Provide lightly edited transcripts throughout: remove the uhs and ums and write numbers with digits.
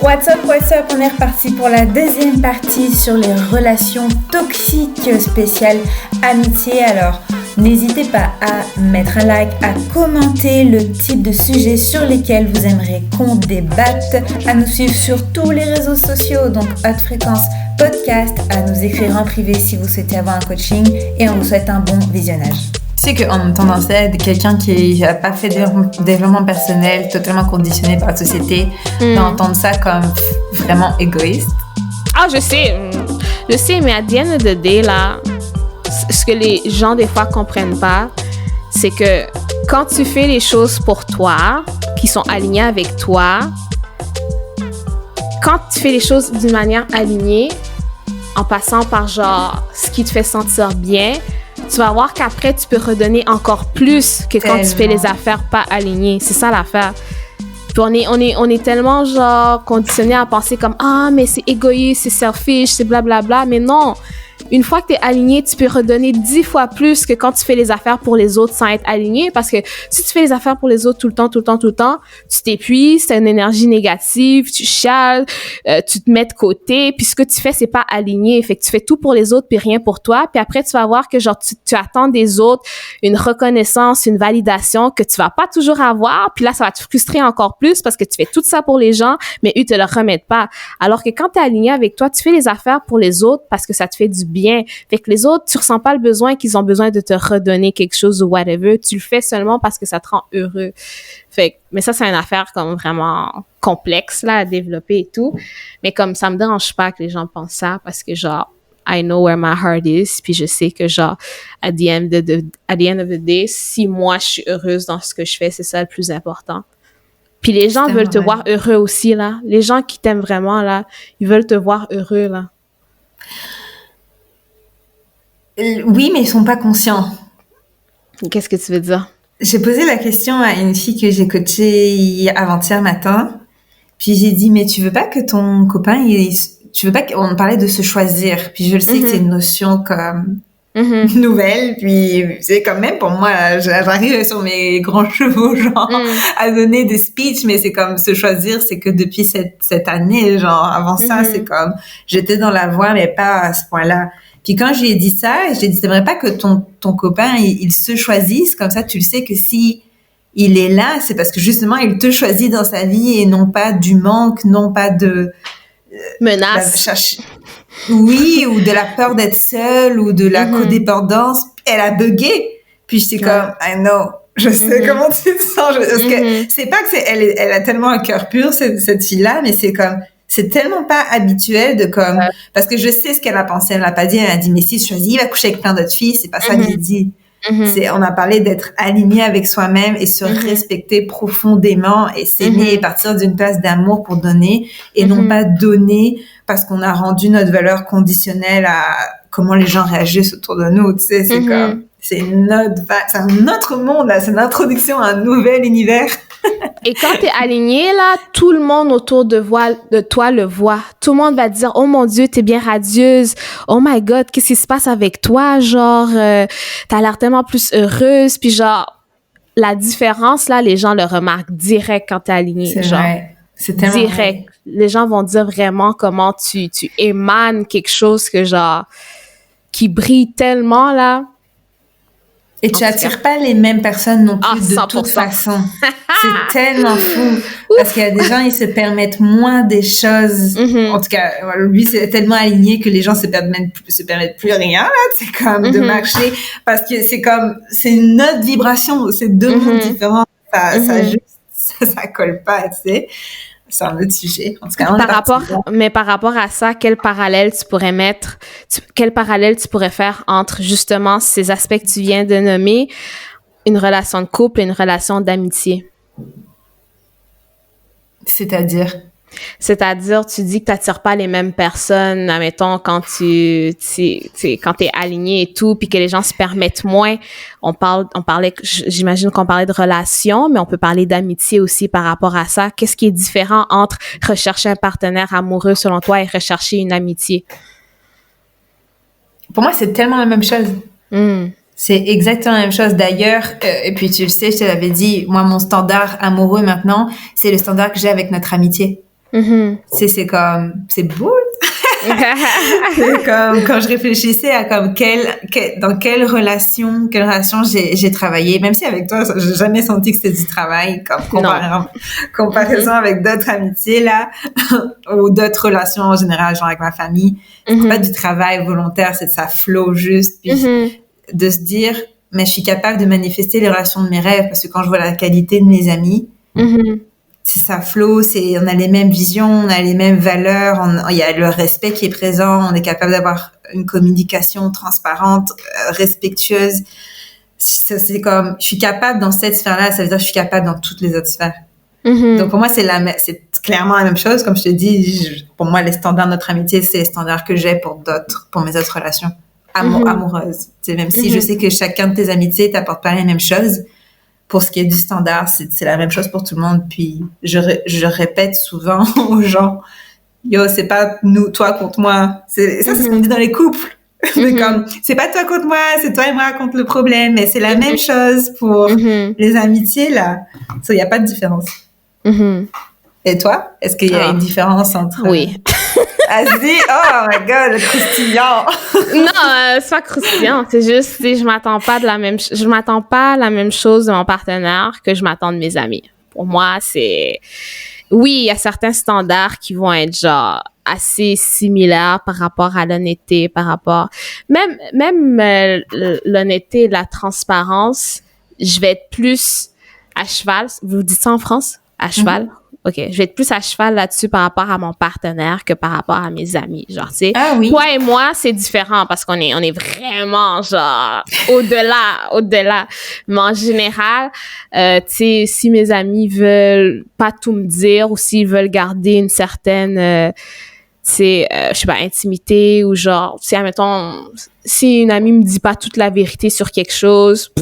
What's up, on est reparti pour la deuxième partie sur les relations toxiques spéciales amitié. Alors, n'hésitez pas à mettre un like, à commenter le type de sujet sur lesquels vous aimeriez qu'on débatte, à nous suivre sur tous les réseaux sociaux, donc Haute Fréquence Podcast, à nous écrire en privé si vous souhaitez avoir un coaching et on vous souhaite un bon visionnage. Tu sais qu'en tendance à être quelqu'un qui n'a pas fait de développement personnel, totalement conditionné par la société, d'entendre ça comme vraiment égoïste. Ah, je sais, mais à the end of the day, là, ce que les gens, des fois, comprennent pas, c'est que quand tu fais les choses pour toi, qui sont alignées avec toi, quand tu fais les choses d'une manière alignée, en passant par, genre, ce qui te fait sentir bien, tu vas voir qu'après, tu peux redonner encore plus que quand tu fais les affaires pas alignées. C'est ça l'affaire. Puis on est tellement, genre, conditionnés à penser comme « Ah, mais c'est égoïste, c'est selfish, c'est blablabla. » Mais non! Une fois que tu es aligné, tu peux redonner 10 fois plus que quand tu fais les affaires pour les autres sans être aligné. Parce que si tu fais les affaires pour les autres tout le temps, tu t'épuises, tu as une énergie négative, tu chiales, tu te mets de côté. Puis ce que tu fais, c'est pas aligné. Fait que tu fais tout pour les autres puis rien pour toi. Puis après, tu vas voir que genre tu attends des autres une reconnaissance, une validation que tu vas pas toujours avoir. Puis là, ça va te frustrer encore plus parce que tu fais tout ça pour les gens, mais eux te le remettent pas. Alors que quand tu es aligné avec toi, tu fais les affaires pour les autres parce que ça te fait du bien. Fait que les autres, tu ressens pas le besoin qu'ils ont besoin de te redonner quelque chose ou whatever. Tu le fais seulement parce que ça te rend heureux. Fait que, mais ça, c'est une affaire comme vraiment complexe, là, à développer et tout. Mais comme ça me dérange pas que les gens pensent ça parce que genre, I know where my heart is. Puis je sais que genre, at the end of the day, si moi, je suis heureuse dans ce que je fais, c'est ça le plus important. Puis les gens veulent te voir heureux aussi, là. Les gens qui t'aiment vraiment, là, ils veulent te voir heureux, là. Oui, mais ils sont pas conscients. Qu'est-ce que tu veux dire? J'ai posé la question à une fille que j'ai coachée avant-hier matin. Puis j'ai dit, mais tu veux pas que ton copain, tu veux pas qu'on parlait de se choisir. Puis je le sais que c'est une notion comme nouvelle. Puis c'est quand même pour moi, j'arrive sur mes grands chevaux, genre, à donner des speeches, mais c'est comme se choisir, c'est que depuis cette année, genre, avant ça, c'est comme, j'étais dans la voie, mais pas à ce point-là. Puis quand je lui ai dit ça, je lui ai dit, t'aimerais pas que ton copain, il se choisisse, comme ça, tu le sais que si il est là, c'est parce que justement, il te choisit dans sa vie et non pas du manque, non pas de menace. Oui, ou de la peur d'être seule ou de la codépendance. Elle a bugué. Puis j'étais comme, I know. Je sais comment tu te sens. Parce que c'est pas que elle a tellement un cœur pur, cette fille-là, mais c'est comme, c'est tellement pas habituel de comme, parce que je sais ce qu'elle a pensé. Elle l'a pas dit. Elle a dit, mais si je choisis, il va coucher avec plein d'autres filles. C'est pas ça que j'ai dit. On a parlé d'être aligné avec soi-même et se respecter profondément et s'aimer et partir d'une place d'amour pour donner et non pas donner parce qu'on a rendu notre valeur conditionnelle à comment les gens réagissent autour de nous. Tu sais, c'est comme, c'est un autre monde, là. C'est une introduction à un nouvel univers. Et quand t'es aligné, là, tout le monde autour de toi le voit. Tout le monde va te dire, oh mon Dieu, t'es bien radieuse. Oh my God, qu'est-ce qui se passe avec toi? Genre, t'as l'air tellement plus heureuse. Puis genre, la différence, là, les gens le remarquent direct quand t'es aligné. C'est genre, vrai. C'est tellement direct. Vrai. Les gens vont dire vraiment comment tu émanes quelque chose que genre, qui brille tellement, là. Et tu attires pas les mêmes personnes non plus de toute façon. C'est tellement fou. Parce qu'il y a des gens, ils se permettent moins des choses. En tout cas, lui, c'est tellement aligné que les gens se permettent plus rien, là. C'est comme de marcher. Parce que c'est comme, c'est une autre vibration. C'est deux mondes différents. Ça colle pas, tu sais. C'est un autre sujet. En tout cas, par rapport à ça, quel parallèle tu pourrais faire entre justement ces aspects que tu viens de nommer, une relation de couple et une relation d'amitié? C'est-à-dire, tu dis que t'attires pas les mêmes personnes, admettons, quand quand t'es aligné et tout, puis que les gens se permettent moins. J'imagine qu'on parlait de relations, mais on peut parler d'amitié aussi par rapport à ça. Qu'est-ce qui est différent entre rechercher un partenaire amoureux, selon toi, et rechercher une amitié? Pour moi, c'est tellement la même chose. C'est exactement la même chose. D'ailleurs, et puis tu le sais, je te l'avais dit, moi, mon standard amoureux maintenant, c'est le standard que j'ai avec notre amitié. C'est comme, c'est beau. C'est comme, quand je réfléchissais à comme dans quelle relation j'ai travaillé, même si avec toi, j'ai jamais senti que c'était du travail, comme comparaison avec d'autres amitiés, là, ou d'autres relations en général, genre avec ma famille. C'est pas du travail volontaire, ça flow juste, puis de se dire, mais je suis capable de manifester les relations de mes rêves, parce que quand je vois la qualité de mes amis, ça flow, on a les mêmes visions, on a les mêmes valeurs, il y a le respect qui est présent, on est capable d'avoir une communication transparente, respectueuse. Ça, c'est comme, je suis capable dans cette sphère-là, ça veut dire que je suis capable dans toutes les autres sphères. Donc pour moi, c'est clairement la même chose. Comme je te dis, pour moi, les standards de notre amitié, c'est les standards que j'ai pour mes autres relations amoureuses. Même si je sais que chacun de tes amitiés t'apporte pas les mêmes choses, pour ce qui est du standard, c'est la même chose pour tout le monde. Puis je répète souvent aux gens, yo, c'est pas toi contre moi. C'est ce qu'on dit dans les couples. C'est comme, c'est pas toi contre moi, c'est toi et moi contre le problème. Mais c'est la même chose pour les amitiés, là. Il y a pas de différence. Et toi, est-ce qu'il y a une différence entre... Oui. Vas-y, oh my god, le croustillant. Non, c'est pas croustillant, c'est juste, je m'attends pas à la même chose de mon partenaire que je m'attends de mes amis. Pour moi, oui, il y a certains standards qui vont être genre assez similaires par rapport à l'honnêteté, par rapport, même l'honnêteté et la transparence, je vais être plus à cheval. Vous dites ça en France? À cheval? OK, je vais être plus à cheval là-dessus par rapport à mon partenaire que par rapport à mes amis. Genre, tu sais, toi et moi, c'est différent parce qu'on est vraiment, genre, au-delà. Mais en général, tu sais, si mes amis veulent pas tout me dire ou s'ils veulent garder une certaine, tu sais, je sais pas, intimité ou genre, tu sais, admettons, si une amie me dit pas toute la vérité sur quelque chose,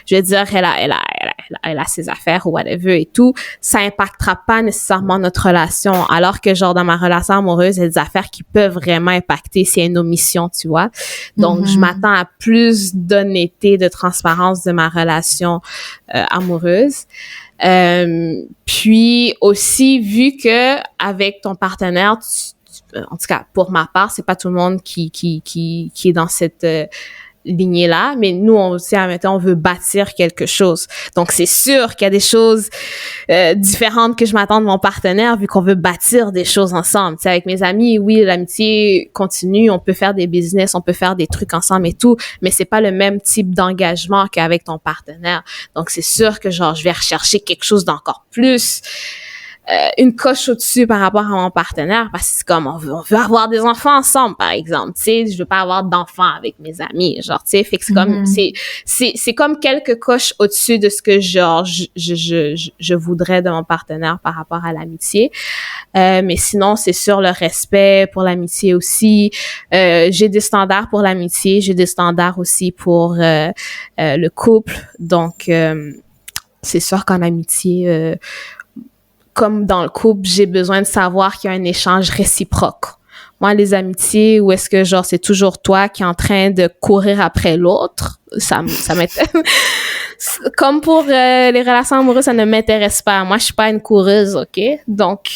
je veux dire, elle a ses affaires ou whatever et tout, ça impactera pas nécessairement notre relation. Alors que, genre, dans ma relation amoureuse, il y a des affaires qui peuvent vraiment impacter s'il y a une omission, tu vois. Donc, je m'attends à plus d'honnêteté, de transparence de ma relation amoureuse. Puis aussi, vu que avec ton partenaire, en tout cas, pour ma part, c'est pas tout le monde qui est dans cette lignée-là, mais nous, on veut bâtir quelque chose. Donc, c'est sûr qu'il y a des choses différentes que je m'attends de mon partenaire, vu qu'on veut bâtir des choses ensemble. Tu sais, avec mes amis, oui, l'amitié continue, on peut faire des business, on peut faire des trucs ensemble et tout, mais c'est pas le même type d'engagement qu'avec ton partenaire. Donc, c'est sûr que, genre, je vais rechercher quelque chose d'encore plus une coche au-dessus par rapport à mon partenaire, parce que c'est comme on veut avoir des enfants ensemble, par exemple, tu sais, je veux pas avoir d'enfants avec mes amis, genre, tu sais, fait que c'est comme c'est comme quelques coches au-dessus de ce que genre je voudrais de mon partenaire par rapport à l'amitié. Mais sinon, c'est sûr, le respect pour l'amitié aussi. J'ai des standards pour l'amitié, j'ai des standards aussi pour le couple. Donc c'est sûr qu'en amitié, comme dans le couple, j'ai besoin de savoir qu'il y a un échange réciproque. Moi, les amitiés où est-ce que, genre, c'est toujours toi qui es en train de courir après l'autre, ça m'intéresse. Comme pour les relations amoureuses, ça ne m'intéresse pas. Moi, je suis pas une coureuse, OK? Donc,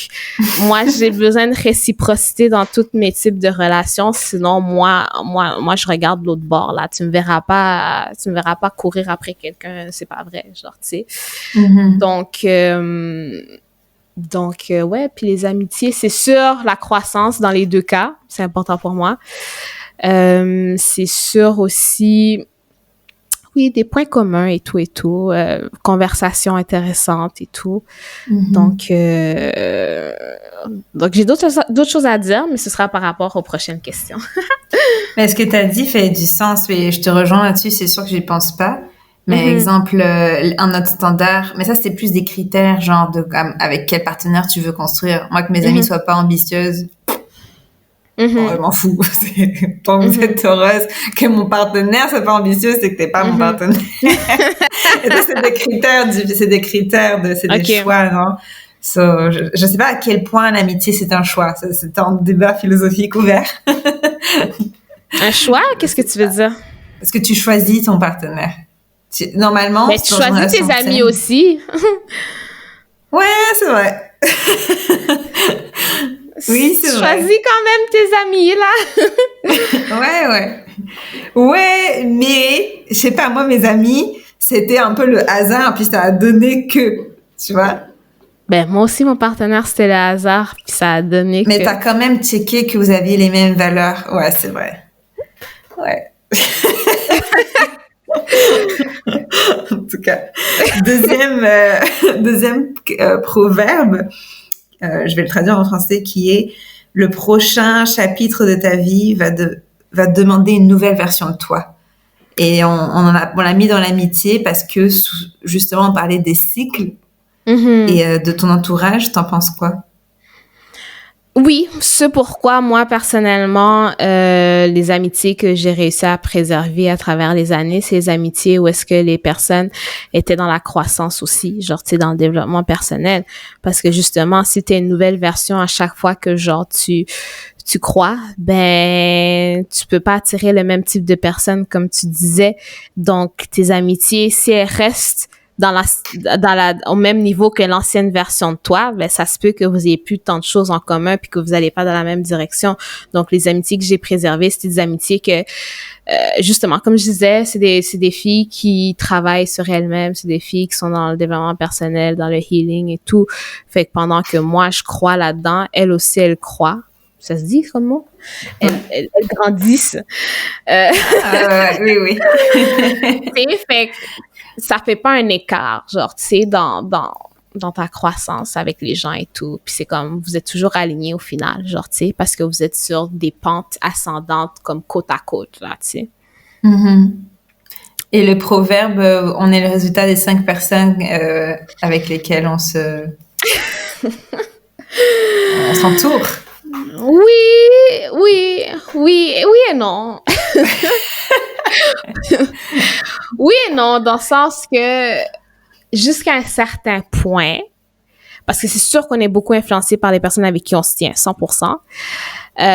moi, j'ai besoin de réciprocité dans tous mes types de relations. Sinon, moi, je regarde l'autre bord, là. Tu me verras pas courir après quelqu'un. C'est pas vrai, genre, tu sais. Donc, ouais, puis les amitiés, c'est sûr, la croissance dans les deux cas, c'est important pour moi. C'est sûr aussi, oui, des points communs et tout, conversations intéressantes et tout. Donc j'ai d'autres choses à dire, mais ce sera par rapport aux prochaines questions. Mais ce que tu as dit fait du sens, et je te rejoins là-dessus, c'est sûr que j'y pense pas. Mais exemple, un autre standard, mais ça c'est plus des critères, genre de avec quel partenaire tu veux construire. Moi, que mes amies soient pas ambitieuses, je m'en fous. Tant que vous êtes heureuse, que mon partenaire soit pas ambitieux, c'est que t'es pas mon partenaire. Et ça, c'est des critères, c'est des choix, non? So, je sais pas à quel point l'amitié c'est un choix. C'est un débat philosophique ouvert. Un choix? Qu'est-ce que tu veux dire? Parce que tu choisis ton partenaire. Normalement, mais tu choisis tes amis aussi. Ouais, c'est vrai. Oui, c'est vrai. Choisis quand même tes amis, là. Ouais, mais, je sais pas, moi, mes amis, c'était un peu le hasard, puis ça a donné que, tu vois. Ben, moi aussi, mon partenaire, c'était le hasard, puis ça a donné Mais que... t'as quand même checké que vous aviez les mêmes valeurs. Ouais, c'est vrai. Ouais. En tout cas, deuxième proverbe, je vais le traduire en français, qui est: le prochain chapitre de ta vie va te demander une nouvelle version de toi. Et on l'a mis dans l'amitié parce que justement on parlait des cycles et de ton entourage. T'en penses quoi? Oui, c'est pourquoi moi personnellement, les amitiés que j'ai réussi à préserver à travers les années, c'est les amitiés où est-ce que les personnes étaient dans la croissance aussi, genre tu sais, dans le développement personnel, parce que justement si t'es une nouvelle version à chaque fois que genre tu crois, ben tu peux pas attirer le même type de personnes comme tu disais. Donc tes amitiés, si elles restent au même niveau que l'ancienne version de toi, ben ça se peut que vous ayez plus tant de choses en commun puis que vous allez pas dans la même direction. Donc les amitiés que j'ai préservées, c'était des amitiés que justement, comme je disais, c'est des filles qui travaillent sur elles-mêmes, c'est des filles qui sont dans le développement personnel, dans le healing et tout. Fait que pendant que moi je crois là-dedans, elles aussi elles croient. Ça se dit comme mot? Elles grandissent. Oui. Fait que ça fait pas un écart, genre, tu sais, dans ta croissance avec les gens et tout. Puis c'est comme, vous êtes toujours alignés au final, genre, tu sais, parce que vous êtes sur des pentes ascendantes comme côte à côte, là, tu sais. Mm-hmm. Et le proverbe, on est le résultat des 5 personnes avec lesquelles on s'entoure. Oui et non. Oui et non, dans le sens que jusqu'à un certain point, parce que c'est sûr qu'on est beaucoup influencé par les personnes avec qui on se tient, 100%.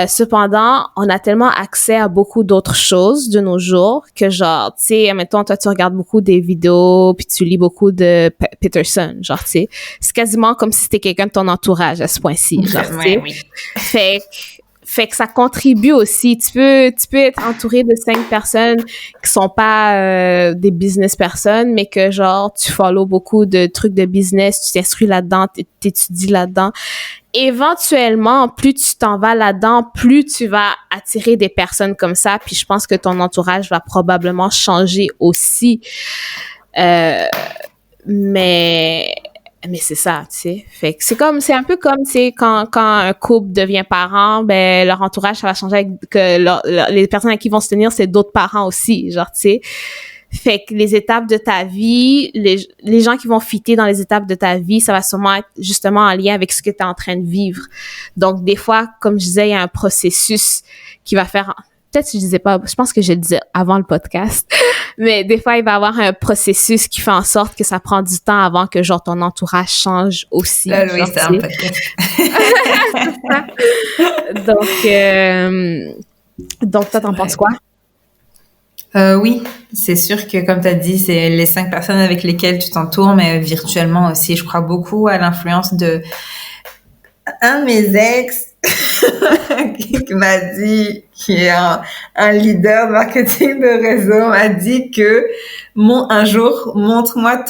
Cependant, on a tellement accès à beaucoup d'autres choses de nos jours que genre, tu sais, admettons, toi, tu regardes beaucoup des vidéos puis tu lis beaucoup de Peterson, genre, tu sais. C'est quasiment comme si c'était quelqu'un de ton entourage à ce point-ci, genre, tu sais. Oui. Fait que ça contribue aussi. Tu peux être entouré de 5 personnes qui sont pas des business personnes, mais que genre tu follow beaucoup de trucs de business, tu t'instruis là-dedans, t'étudies là-dedans. Éventuellement, plus tu t'en vas là-dedans, plus tu vas attirer des personnes comme ça. Puis je pense que ton entourage va probablement changer aussi. Mais c'est ça, tu sais. Fait que c'est un peu comme, tu sais, quand un couple devient parent, ben, leur entourage, ça va changer avec les personnes à qui ils vont se tenir, c'est d'autres parents aussi, genre, tu sais. Fait que les étapes de ta vie, les gens qui vont fitter dans les étapes de ta vie, ça va sûrement être justement en lien avec ce que tu es en train de vivre. Donc, des fois, comme je disais, il y a un processus qui va faire... Peut-être que je disais pas, je pense que je le disais avant le podcast, mais des fois, il va y avoir un processus qui fait en sorte que ça prend du temps avant que, genre, ton entourage change aussi. Oui, c'est un podcast. Donc, toi, t'en penses quoi? Oui, c'est sûr que, comme tu as dit, c'est les 5 personnes avec lesquelles tu t'entoures, mais virtuellement aussi. Je crois beaucoup à l'influence de un de mes ex qui m'a dit, qui est un leader de marketing de réseau, m'a dit que un jour, montre-moi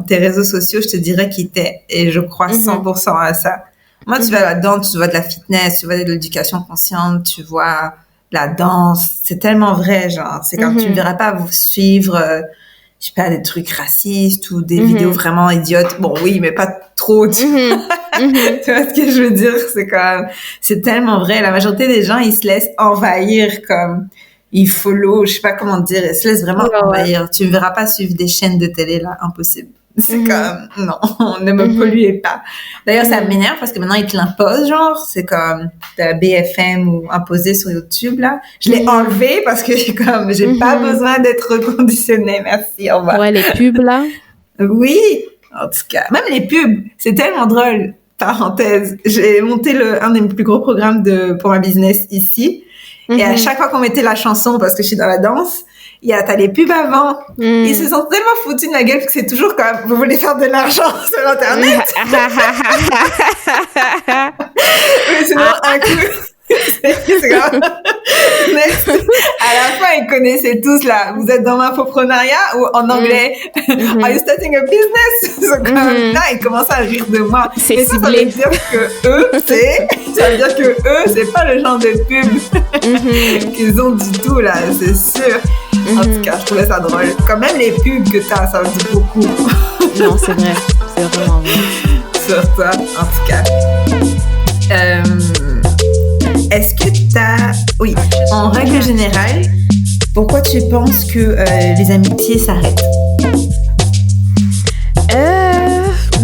tes réseaux sociaux, je te dirai qui t'es. Et je crois 100% à ça. Moi, tu vas là-dedans, tu vois de la fitness, tu vois de l'éducation consciente, tu vois la danse. C'est tellement vrai, genre. C'est comme tu ne verras pas vous suivre, je sais pas, des trucs racistes ou des vidéos vraiment idiotes. Bon, oui, mais pas trop, tu vois. Tu vois ce que je veux dire? C'est tellement vrai. La majorité des gens, ils se laissent envahir comme, ils follow, je sais pas comment dire, ils se laissent vraiment envahir. Tu ne verras pas suivre des chaînes de télé, là, impossible. C'est comme, non, ne me polluez pas. D'ailleurs, ça m'énerve parce que maintenant, ils te l'imposent, genre, c'est comme de BFM ou imposé sur YouTube, là. Je l'ai enlevé parce que comme, j'ai pas besoin d'être reconditionnée. Merci, au revoir. Ouais, les pubs, là. Oui, en tout cas. Même les pubs, c'est tellement drôle. Parenthèse, j'ai monté un des plus gros programmes pour ma business ici. Et à chaque fois qu'on mettait la chanson, parce que je suis dans la danse, t'as les pubs avant. Ils se sont tellement foutus de ma gueule que c'est toujours comme, vous voulez faire de l'argent sur Internet? Mais sinon, un coup. C'est comme... à la fin, ils connaissaient tous là. Vous êtes dans l'infoprenariat ou en anglais? Are you starting a business? Comme là, ils commencent à rire de moi. C'est mais ça veut dire que ça veut dire que eux, c'est pas le genre de pub qu'ils ont du tout là, c'est sûr. En tout cas, je trouvais ça drôle. Quand même les pubs que t'as, ça me dit beaucoup. Non, c'est vrai. C'est vraiment vrai. Sur toi, en tout cas. Est-ce que oui, en règle générale, pourquoi tu penses que les amitiés s'arrêtent?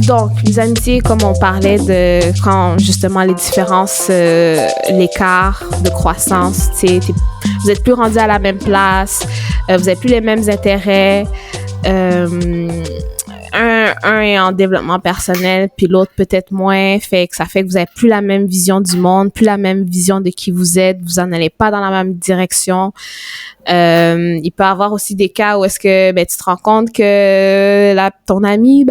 Donc, les amitiés, comme on parlait de quand justement les différences, l'écart de croissance, vous êtes plus rendus à la même place, vous n'avez plus les mêmes intérêts. Un est en développement personnel, puis l'autre peut-être moins, ça fait que vous avez plus la même vision du monde, plus la même vision de qui vous êtes, vous en allez pas dans la même direction. Il peut y avoir aussi des cas où est-ce que tu te rends compte que ton ami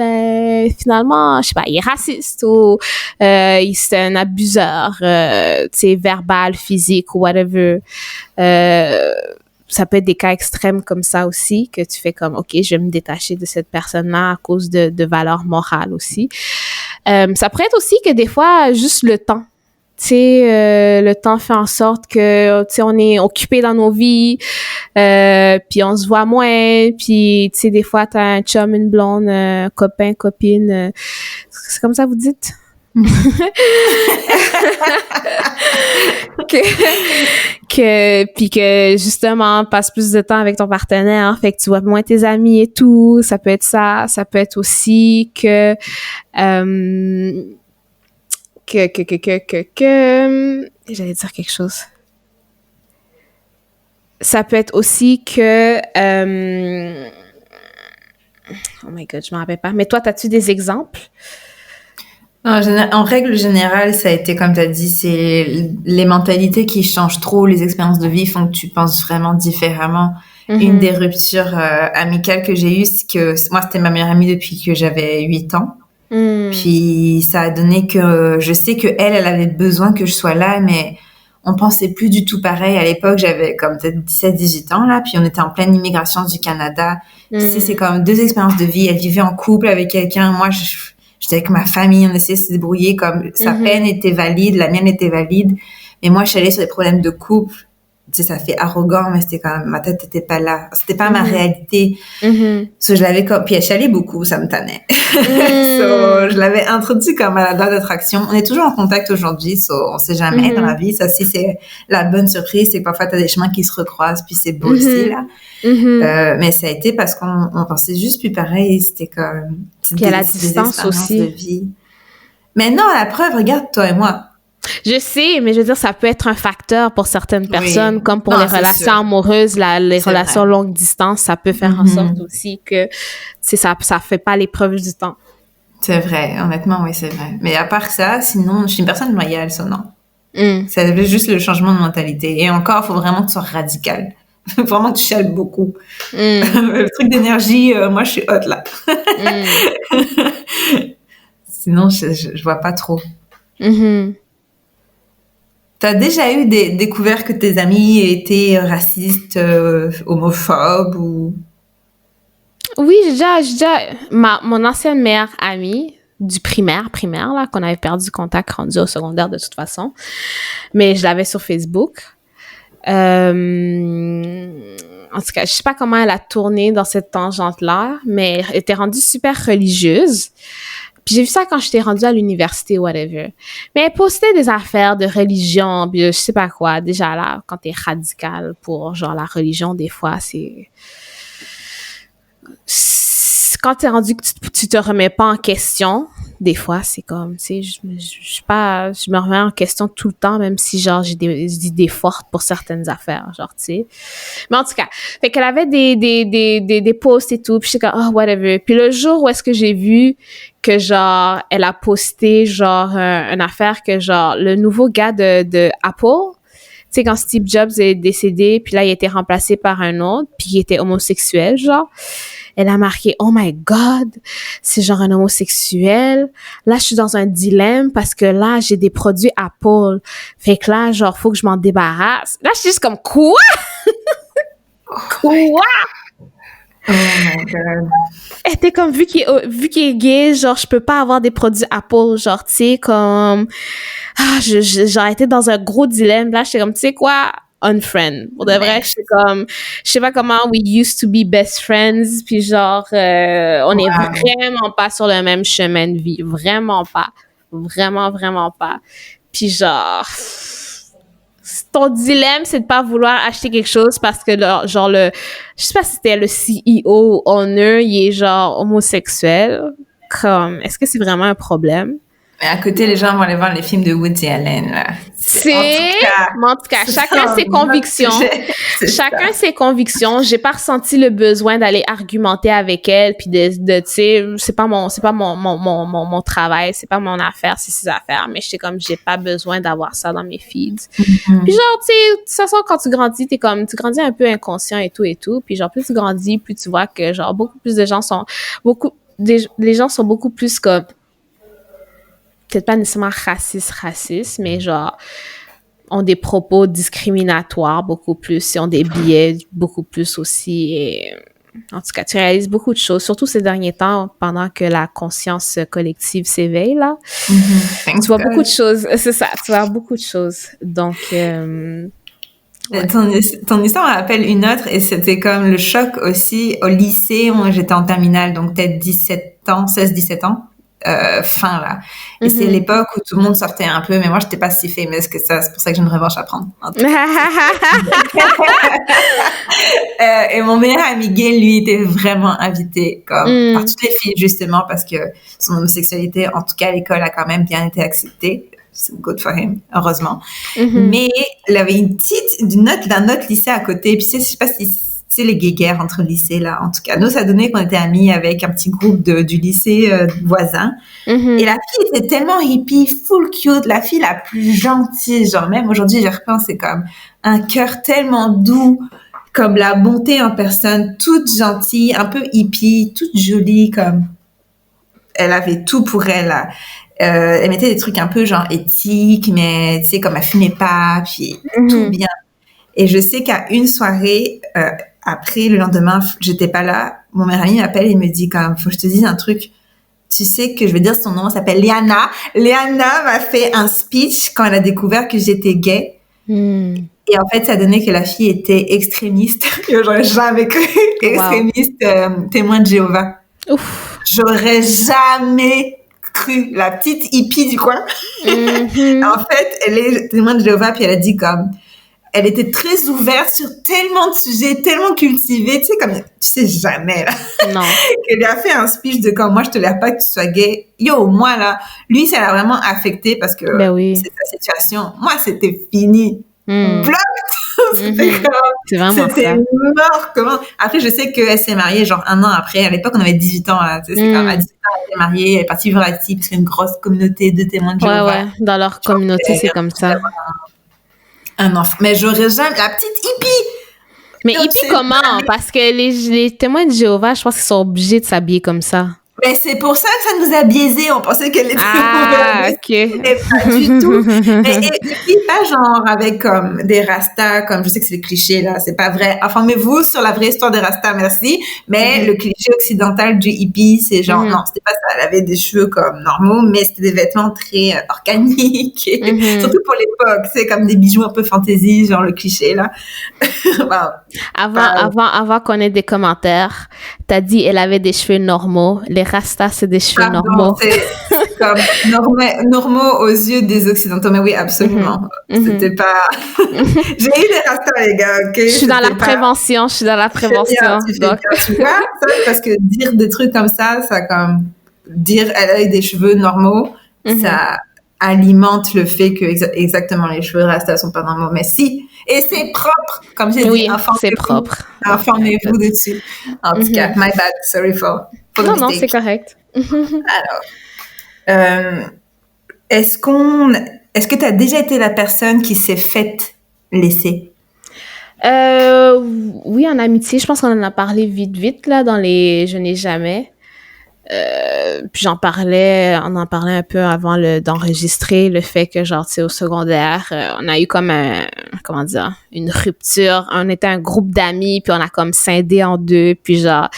finalement, je sais pas, il est raciste ou c'est un abuseur, verbal, physique ou whatever. Ça peut être des cas extrêmes comme ça aussi, que tu fais comme, OK, je vais me détacher de cette personne-là à cause de valeurs morales aussi. Ça pourrait être aussi que des fois, juste le temps. Le temps fait en sorte que, on est occupé dans nos vies, puis on se voit moins, puis, des fois, t'as un chum, une blonde, copain, copine. C'est comme ça vous dites? Puis que justement passe plus de temps avec ton partenaire, fait que tu vois moins tes amis et tout. Ça peut être ça peut être aussi que j'allais dire quelque chose. Ça peut être aussi que oh my god, je m'en rappelle pas. Mais toi, t'as-tu des exemples? En règle générale, ça a été, comme tu as dit, c'est les mentalités qui changent trop, les expériences de vie font que tu penses vraiment différemment. Une des ruptures amicales que j'ai eues, c'est que moi, c'était ma meilleure amie depuis que j'avais 8 ans. Puis ça a donné que je sais que elle avait besoin que je sois là, mais on pensait plus du tout pareil. À l'époque, j'avais comme peut-être 17-18 ans, là, puis on était en pleine immigration du Canada. Tu sais, c'est comme 2 expériences de vie. Elle vivait en couple avec quelqu'un. Moi, j'étais avec ma famille, on essayait de se débrouiller, comme sa peine était valide, la mienne était valide. Mais moi, je suis allée sur des problèmes de couple. Tu sais, ça fait arrogant, mais c'était quand même, ma tête était pas là. C'était pas ma réalité. So, je l'avais comme, puis elle chialait beaucoup, ça me tannait. So, je l'avais introduit comme à la loi d'attraction. On est toujours en contact aujourd'hui, so, on sait jamais dans la vie. Ça, si c'est la bonne surprise, c'est que parfois t'as des chemins qui se recroisent, puis c'est beau aussi, là. Mais ça a été parce qu'on pensait juste plus pareil. C'était comme, puis à la distance aussi. De vie. Mais non, à la preuve, regarde toi et moi. Je sais, mais je veux dire, ça peut être un facteur pour certaines personnes, comme pour les relations amoureuses, les relations longue distance, ça peut faire en sorte aussi que, ça fait pas l'épreuve du temps. C'est vrai, honnêtement, oui, c'est vrai. Mais à part ça, sinon, je suis une personne loyale, ça, non. C'est juste le changement de mentalité. Et encore, faut vraiment que tu sois radical. Faut vraiment que tu chiales beaucoup. Le truc d'énergie, moi, je suis hot, là. Sinon, je vois pas trop. T'as déjà eu des découvertes que tes amis étaient racistes, homophobes ou... Oui, j'ai déjà mon ancienne meilleure amie du primaire, là, qu'on avait perdu contact rendu au secondaire de toute façon. Mais je l'avais sur Facebook. En tout cas, je sais pas comment elle a tourné dans cette tangente-là, mais elle était rendue super religieuse. Puis j'ai vu ça quand j'étais rendue à l'université, whatever. Mais elle postait des affaires de religion, puis je sais pas quoi. Déjà là, quand t'es radical pour genre la religion, des fois, c'est quand t'es rendu que tu te remets pas en question, des fois, c'est comme, tu sais, je me remets en question tout le temps, même si, genre, j'ai des idées fortes pour certaines affaires, genre, tu sais. Mais en tout cas, fait qu'elle avait des posts et tout, puis j'étais comme, oh, whatever. Puis le jour où est-ce que j'ai vu que, genre, elle a posté, genre, une affaire que, genre, le nouveau gars de Apple, tu sais, quand Steve Jobs est décédé, puis là, il a été remplacé par un autre, puis il était homosexuel, genre. Elle a marqué, oh my God, c'est genre un homosexuel. Là, je suis dans un dilemme parce que là, j'ai des produits Apple. Fait que là, genre, faut que je m'en débarrasse. Là, je suis juste comme, quoi? Quoi? Oh my God. Elle était comme, vu qu'il est gay, genre, je peux pas avoir des produits Apple, genre, tu sais, comme, j'ai été dans un gros dilemme. Là, j'étais comme, tu sais quoi? Unfriend. Pour de vrai, j'étais comme, je sais pas comment we used to be best friends, puis genre, on est vraiment pas sur le même chemin de vie. Vraiment pas. Vraiment, vraiment pas. Puis genre, ton dilemme, c'est de pas vouloir acheter quelque chose parce que genre je sais pas si c'était le CEO owner, il est genre homosexuel. Comme, est-ce que c'est vraiment un problème? Mais à côté, les gens vont aller voir les films de Woody Allen, là. En tout cas, chacun ses convictions. Chacun ses convictions. J'ai pas ressenti le besoin d'aller argumenter avec elle, puis de tu sais, c'est pas mon travail, c'est pas mon affaire, c'est ses affaires. Mais j'étais comme, j'ai pas besoin d'avoir ça dans mes feeds. Puis genre, tu sais, de toute façon, quand tu grandis, tu grandis un peu inconscient et tout. Puis genre, plus tu grandis, plus tu vois que genre, les gens sont beaucoup plus comme, peut-être pas nécessairement racistes, mais genre, ont des propos discriminatoires beaucoup plus, et ont des biais beaucoup plus aussi. Et en tout cas, tu réalises beaucoup de choses, surtout ces derniers temps, pendant que la conscience collective s'éveille, là. Tu vois beaucoup de choses. C'est ça, tu vois beaucoup de choses. Donc, ouais. Ton histoire me rappelle une autre, et c'était comme le choc aussi au lycée. Moi, j'étais en terminale, donc peut-être 16-17 ans. Fin là. Et c'est l'époque où tout le monde sortait un peu, mais moi j'étais pas si famous que ça, c'est pour ça que j'ai une revanche à prendre. Et mon meilleur ami gay, lui, était vraiment invité comme par toutes les filles, justement parce que son homosexualité, en tout cas à l'école, a quand même bien été acceptée. C'est good for him, heureusement. Mais il avait d'un autre lycée à côté, puis je sais pas si c'est les guéguerres entre lycées, là. En tout cas, nous, ça donnait qu'on était amis avec un petit groupe du lycée voisin. Et la fille était tellement hippie, full cute, la fille la plus gentille. Genre, même aujourd'hui, j'y repense, c'est comme un cœur tellement doux, comme la bonté en personne, toute gentille, un peu hippie, toute jolie, comme elle avait tout pour elle, là. Elle mettait des trucs un peu genre éthiques, mais tu sais, comme elle fumait pas, puis tout bien. Et je sais qu'à une soirée, après, le lendemain, j'étais pas là. Mon meilleur ami m'appelle et me dit comme, faut que je te dise un truc. Tu sais que je vais dire son nom, elle s'appelle Liana. Liana m'a fait un speech quand elle a découvert que j'étais gay. Et en fait, ça donnait que la fille était extrémiste. J'aurais jamais cru. Extrémiste, témoin de Jéhovah. Ouf. J'aurais jamais cru. La petite hippie du coin. En fait, elle est témoin de Jéhovah, puis elle a dit comme, elle était très ouverte sur tellement de sujets, tellement cultivés, tu sais, comme, tu sais jamais, là. Non. Elle lui a fait un speech de comme, moi, je tolère pas que tu sois gay. Yo, moi, là, lui, ça l'a vraiment affecté parce que c'est sa situation. Moi, c'était fini. Bloc! C'était c'est vraiment c'était ça. mort. Comment? Après, je sais qu'elle s'est mariée, genre, 1 an après. À l'époque, on avait 18 ans, là. Tu sais, c'est comme, à 18 ans, elle est mariée, elle est partie vivre à Haïti, parce qu'il y a une grosse communauté de témoins de Jéhovah. Ouais. Dans leur communauté, c'est comme ça. Un enfant. Mais j'aurais jamais... La petite hippie! Mais hippie comment? Parce que les témoins de Jéhovah, je pense qu'ils sont obligés de s'habiller comme ça. Mais c'est pour ça que ça nous a biaisés. On pensait qu'elle était OK. Mais pas du tout. Mais hippie, pas genre avec comme des rastas, comme je sais que c'est le cliché, là. C'est pas vrai. Informez-vous sur la vraie histoire des rastas, merci. Mais le cliché occidental du hippie, c'est genre, non, c'était pas ça. Elle avait des cheveux comme normaux, mais c'était des vêtements très organiques. Surtout pour l'époque, c'est comme des bijoux un peu fantaisie, genre le cliché, là. Avant qu'on ait des commentaires, t'as dit elle avait des cheveux normaux. Les rastas, c'est des cheveux normaux. C'est comme normaux aux yeux des Occidentaux. Mais oui, absolument. C'était pas... J'ai eu des rastas, les gars, ok? Je suis dans la prévention. Tu vois, ça, parce que dire des trucs comme ça comme... Dire elle a des cheveux normaux, ça alimente le fait que exactement les cheveux rastas sont pas normaux. Mais si... Et c'est propre, comme j'ai dit. C'est propre. Informez-vous dessus. En tout cas, my bad, sorry for non, c'est correct. Alors, est-ce que tu as déjà été la personne qui s'est faite laisser? Oui, en amitié, je pense qu'on en a parlé vite, là, dans les Je n'ai jamais. Puis on en parlait un peu avant d'enregistrer le fait que, genre, tu sais, au secondaire, on a eu comme une rupture. On était un groupe d'amis, puis on a comme scindé en deux, puis genre,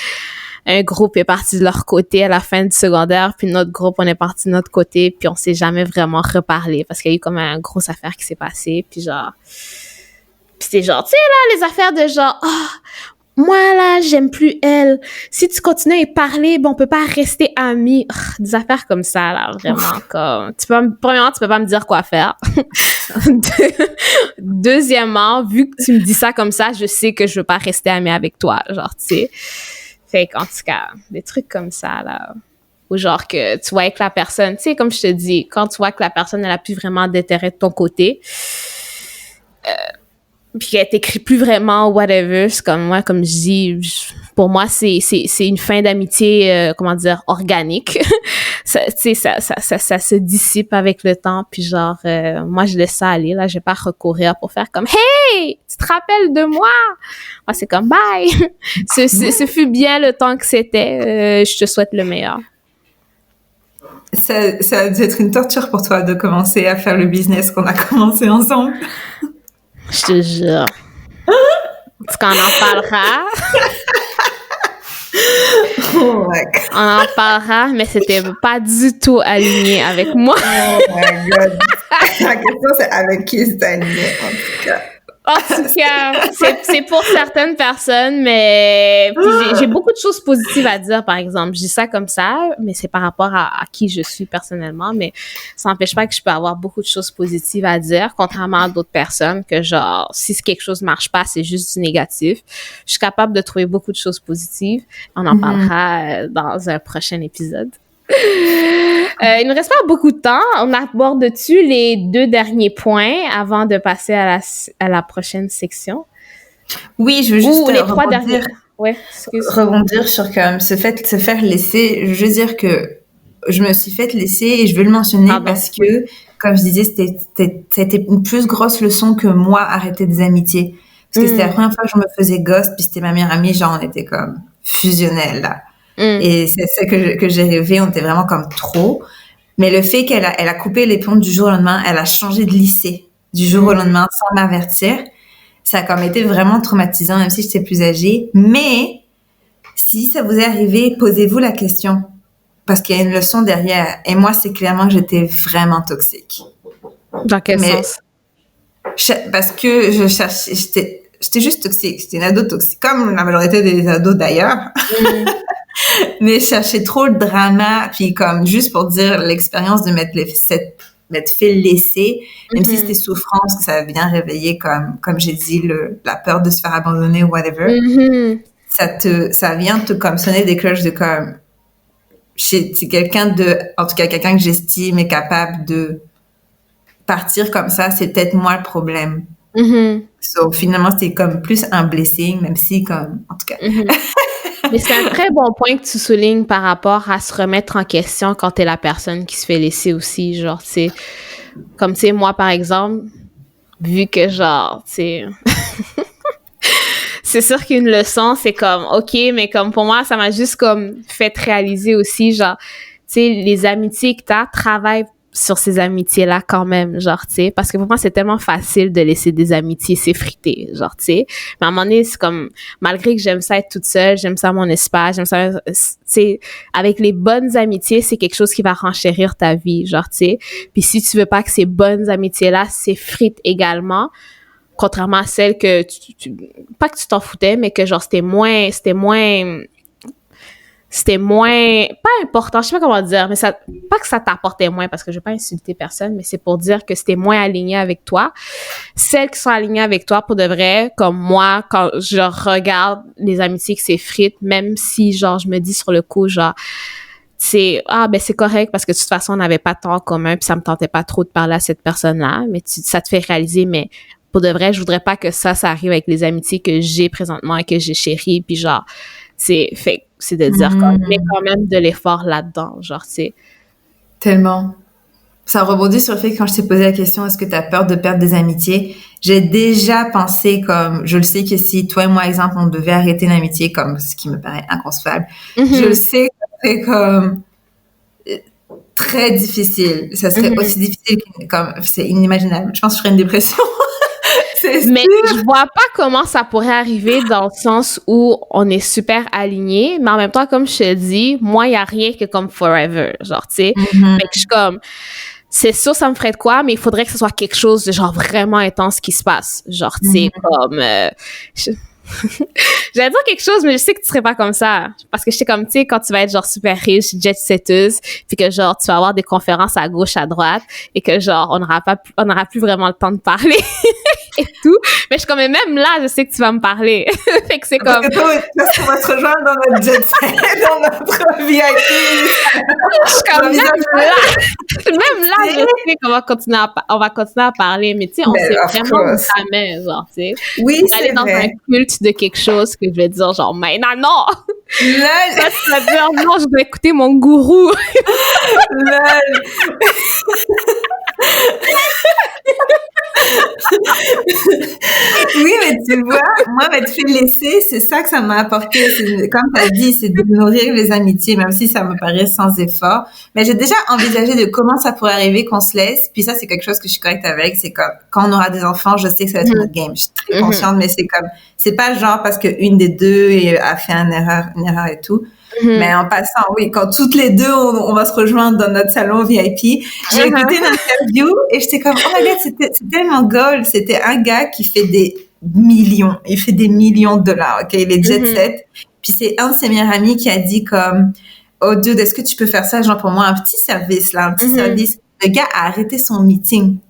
un groupe est parti de leur côté à la fin du secondaire, puis notre groupe, on est parti de notre côté, puis on s'est jamais vraiment reparlé parce qu'il y a eu comme une grosse affaire qui s'est passée, puis genre... Puis c'est genre, tu sais, là, les affaires de genre, moi, là, j'aime plus elle. Si tu continues à y parler, on peut pas rester amis. Des affaires comme ça, là, vraiment, comme... Premièrement, tu peux pas me dire quoi faire. Deuxièmement, vu que tu me dis ça comme ça, je sais que je veux pas rester amie avec toi, genre, tu sais. Fait qu'en tout cas, des trucs comme ça, là... Ou genre que tu vois que la personne... Tu sais, comme je te dis, quand tu vois que la personne, elle a plus vraiment d'intérêt de ton côté... puis qu'elle t'écrit plus vraiment whatever, c'est comme moi, comme je dis, pour moi c'est une fin d'amitié organique. Ça se dissipe avec le temps, puis genre moi je laisse ça aller, là, je vais pas recourir pour faire comme hey, tu te rappelles de moi? Moi c'est comme bye. Ce fut bien le temps que c'était, je te souhaite le meilleur. Ça a dû être une torture pour toi de commencer à faire le business qu'on a commencé ensemble. Je te jure. Parce qu'on en parlera. Oh my God. On en parlera, mais c'était pas du tout aligné avec moi. Oh my God. La question, c'est avec qui c'est aligné, en tout cas. En tout cas, c'est pour certaines personnes, mais puis j'ai beaucoup de choses positives à dire, par exemple. Je dis ça comme ça, mais c'est par rapport à qui je suis personnellement, mais ça n'empêche pas que je peux avoir beaucoup de choses positives à dire, contrairement à d'autres personnes que genre, si quelque chose marche pas, c'est juste du négatif. Je suis capable de trouver beaucoup de choses positives. On en parlera dans un prochain épisode. Il ne reste pas beaucoup de temps. On aborde-tu les 2 derniers points avant de passer à la prochaine section? Oui, je veux juste les 3 derniers. Ouais, rebondir sur comme se faire laisser. Je veux dire que je me suis fait laisser et je veux le mentionner parce que, comme je disais, c'était une plus grosse leçon que moi arrêter des amitiés. Parce que c'était la première fois que je me faisais ghost, puis c'était ma meilleure amie, genre on était comme fusionnels là. Et c'est ça que j'ai rêvé, on était vraiment comme trop. Mais le fait qu'elle a coupé les ponts du jour au lendemain, elle a changé de lycée du jour au lendemain sans m'avertir, ça a comme été vraiment traumatisant, même si j'étais plus âgée. Mais si ça vous est arrivé, posez-vous la question. Parce qu'il y a une leçon derrière. Et moi, c'est clairement que j'étais vraiment toxique. Dans quel sens? Parce que je cherchais, j'étais juste toxique. J'étais une ado toxique, comme la majorité des ados d'ailleurs. Mais je cherchais trop le drama, puis comme juste pour dire l'expérience de m'être fait laisser, même si c'était souffrance, que ça vient réveiller comme j'ai dit, la peur de se faire abandonner ou whatever. Ça vient te comme sonner des cloches de comme, c'est quelqu'un en tout cas quelqu'un que j'estime est capable de partir comme ça, c'est peut-être moi le problème. So, finalement, c'est comme plus un blessing, même si comme, en tout cas. Mais c'est un très bon point que tu soulignes par rapport à se remettre en question quand t'es la personne qui se fait laisser aussi, genre, tu sais, comme, tu sais, moi, par exemple, vu que, genre, tu sais, c'est sûr qu'une leçon, c'est comme, OK, mais comme, pour moi, ça m'a juste, comme, fait réaliser aussi, genre, tu sais, les amitiés que t'as, travaillent sur ces amitiés-là quand même, genre, tu sais, parce que pour moi, c'est tellement facile de laisser des amitiés s'effriter, genre, tu sais. Mais à un moment donné, c'est comme, malgré que j'aime ça être toute seule, j'aime ça mon espace, j'aime ça, tu sais, avec les bonnes amitiés, c'est quelque chose qui va renchérir ta vie, genre, tu sais. Puis si tu veux pas que ces bonnes amitiés-là s'effritent également, contrairement à celles que pas que tu t'en foutais, mais que genre, c'était moins pas important, je sais pas comment dire, mais ça, pas que ça t'apportait moins, parce que je vais pas insulter personne, mais c'est pour dire que c'était moins aligné avec toi. Celles qui sont alignées avec toi, pour de vrai, comme moi, quand je regarde les amitiés qui s'effritent, même si, genre, je me dis sur le coup, genre, c'est correct, parce que de toute façon, on n'avait pas de temps en commun, puis ça me tentait pas trop de parler à cette personne-là, mais ça te fait réaliser, mais pour de vrai, je voudrais pas que ça arrive avec les amitiés que j'ai présentement et que j'ai chéries, puis genre, c'est de dire qu'on met quand même de l'effort là-dedans, genre, tu sais. Tellement. ça rebondit sur le fait que quand je t'ai posé la question, est-ce que tu as peur de perdre des amitiés? J'ai déjà pensé comme, je le sais que si toi et moi, exemple, on devait arrêter une amitié, comme ce qui me paraît inconcevable, je le sais que ça serait comme très difficile. Ça serait aussi difficile comme, c'est inimaginable. Je pense que je ferais une dépression. Mais je vois pas comment ça pourrait arriver dans le sens où on est super alignés, mais en même temps, comme je te dis, moi, il y a rien que comme forever, genre, tu sais. Fait que je suis comme, c'est sûr, ça me ferait de quoi, mais il faudrait que ce soit quelque chose de genre vraiment intense qui se passe. Genre, tu sais, comme... J'allais dire quelque chose, mais je sais que tu serais pas comme ça. Parce que j'étais comme, tu sais, quand tu vas être genre super riche, jet-setteuse, puis que genre, tu vas avoir des conférences à gauche, à droite, et que genre, on n'aura plus vraiment le temps de parler et tout. Mais je suis comme, même là, je sais que tu vas me parler. Fait que c'est comme... Parce qu'on va se rejoindre dans notre jet-set, dans notre VIP. Je suis comme, même là, je sais qu'on va continuer à parler, mais tu sais, on sait vraiment jamais, genre, tu sais. Oui, c'est dans un culte de quelque chose que je vais dire genre mais non là tu vas dire non je dois écouter mon gourou. Oui, mais tu vois, moi, m'être fait laisser, c'est ça que ça m'a apporté. Comme tu as dit, c'est de nourrir les amitiés, même si ça me paraît sans effort. Mais j'ai déjà envisagé de comment ça pourrait arriver qu'on se laisse. Puis ça, c'est quelque chose que je suis correcte avec. C'est comme, quand on aura des enfants, je sais que ça va être notre game. Je suis très consciente, mais c'est comme, c'est pas genre parce qu'une des deux a fait une erreur et tout. Mais en passant, oui, quand toutes les deux, on va se rejoindre dans notre salon VIP, j'ai écouté l'interview et j'étais comme, oh my god, c'est tellement gold. C'était un gars qui fait des millions. Il fait des millions de dollars, ok? Il est jet set. Puis c'est un de ses meilleurs amis qui a dit comme, oh dude, est-ce que tu peux faire ça, genre pour moi, un petit service, là, un petit service. Le gars a arrêté son meeting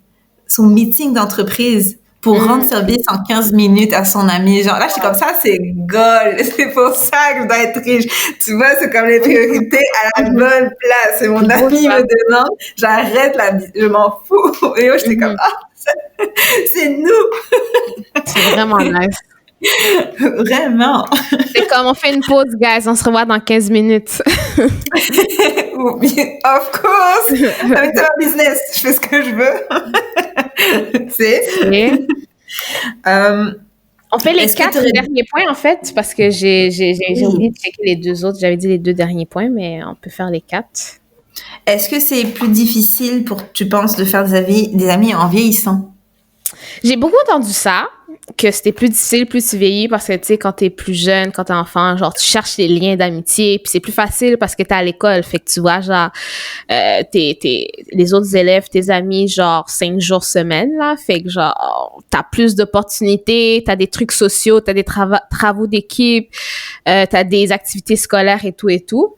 d'entreprise pour rendre service en 15 minutes à son ami. Genre, là, je suis comme ça, c'est gold. C'est pour ça que je dois être riche. Tu vois, c'est comme les priorités à la bonne place. Et mon ami me demande, j'arrête je m'en fous. Et moi, j'étais comme, c'est nous. C'est vraiment nice. Vraiment. C'est comme on fait une pause, guys. On se revoit dans 15 minutes. Of course. Avec ton business, je fais ce que je veux. Tu sais. On fait les 4 derniers points, en fait, parce que j'ai oublié de checker les 2 autres. J'avais dit les 2 derniers points, mais on peut faire les 4. Est-ce que c'est plus difficile tu penses, de faire des amis en vieillissant? J'ai beaucoup entendu ça, que c'était plus difficile, plus tu vieillis, parce que, tu sais, quand t'es plus jeune, quand t'es enfant, genre, tu cherches les liens d'amitié, puis c'est plus facile parce que t'es à l'école, fait que tu vois, genre, les autres élèves, tes amis, genre, 5 jours semaine, là, fait que, genre, t'as plus d'opportunités, t'as des trucs sociaux, t'as des travaux d'équipe, t'as des activités scolaires et tout.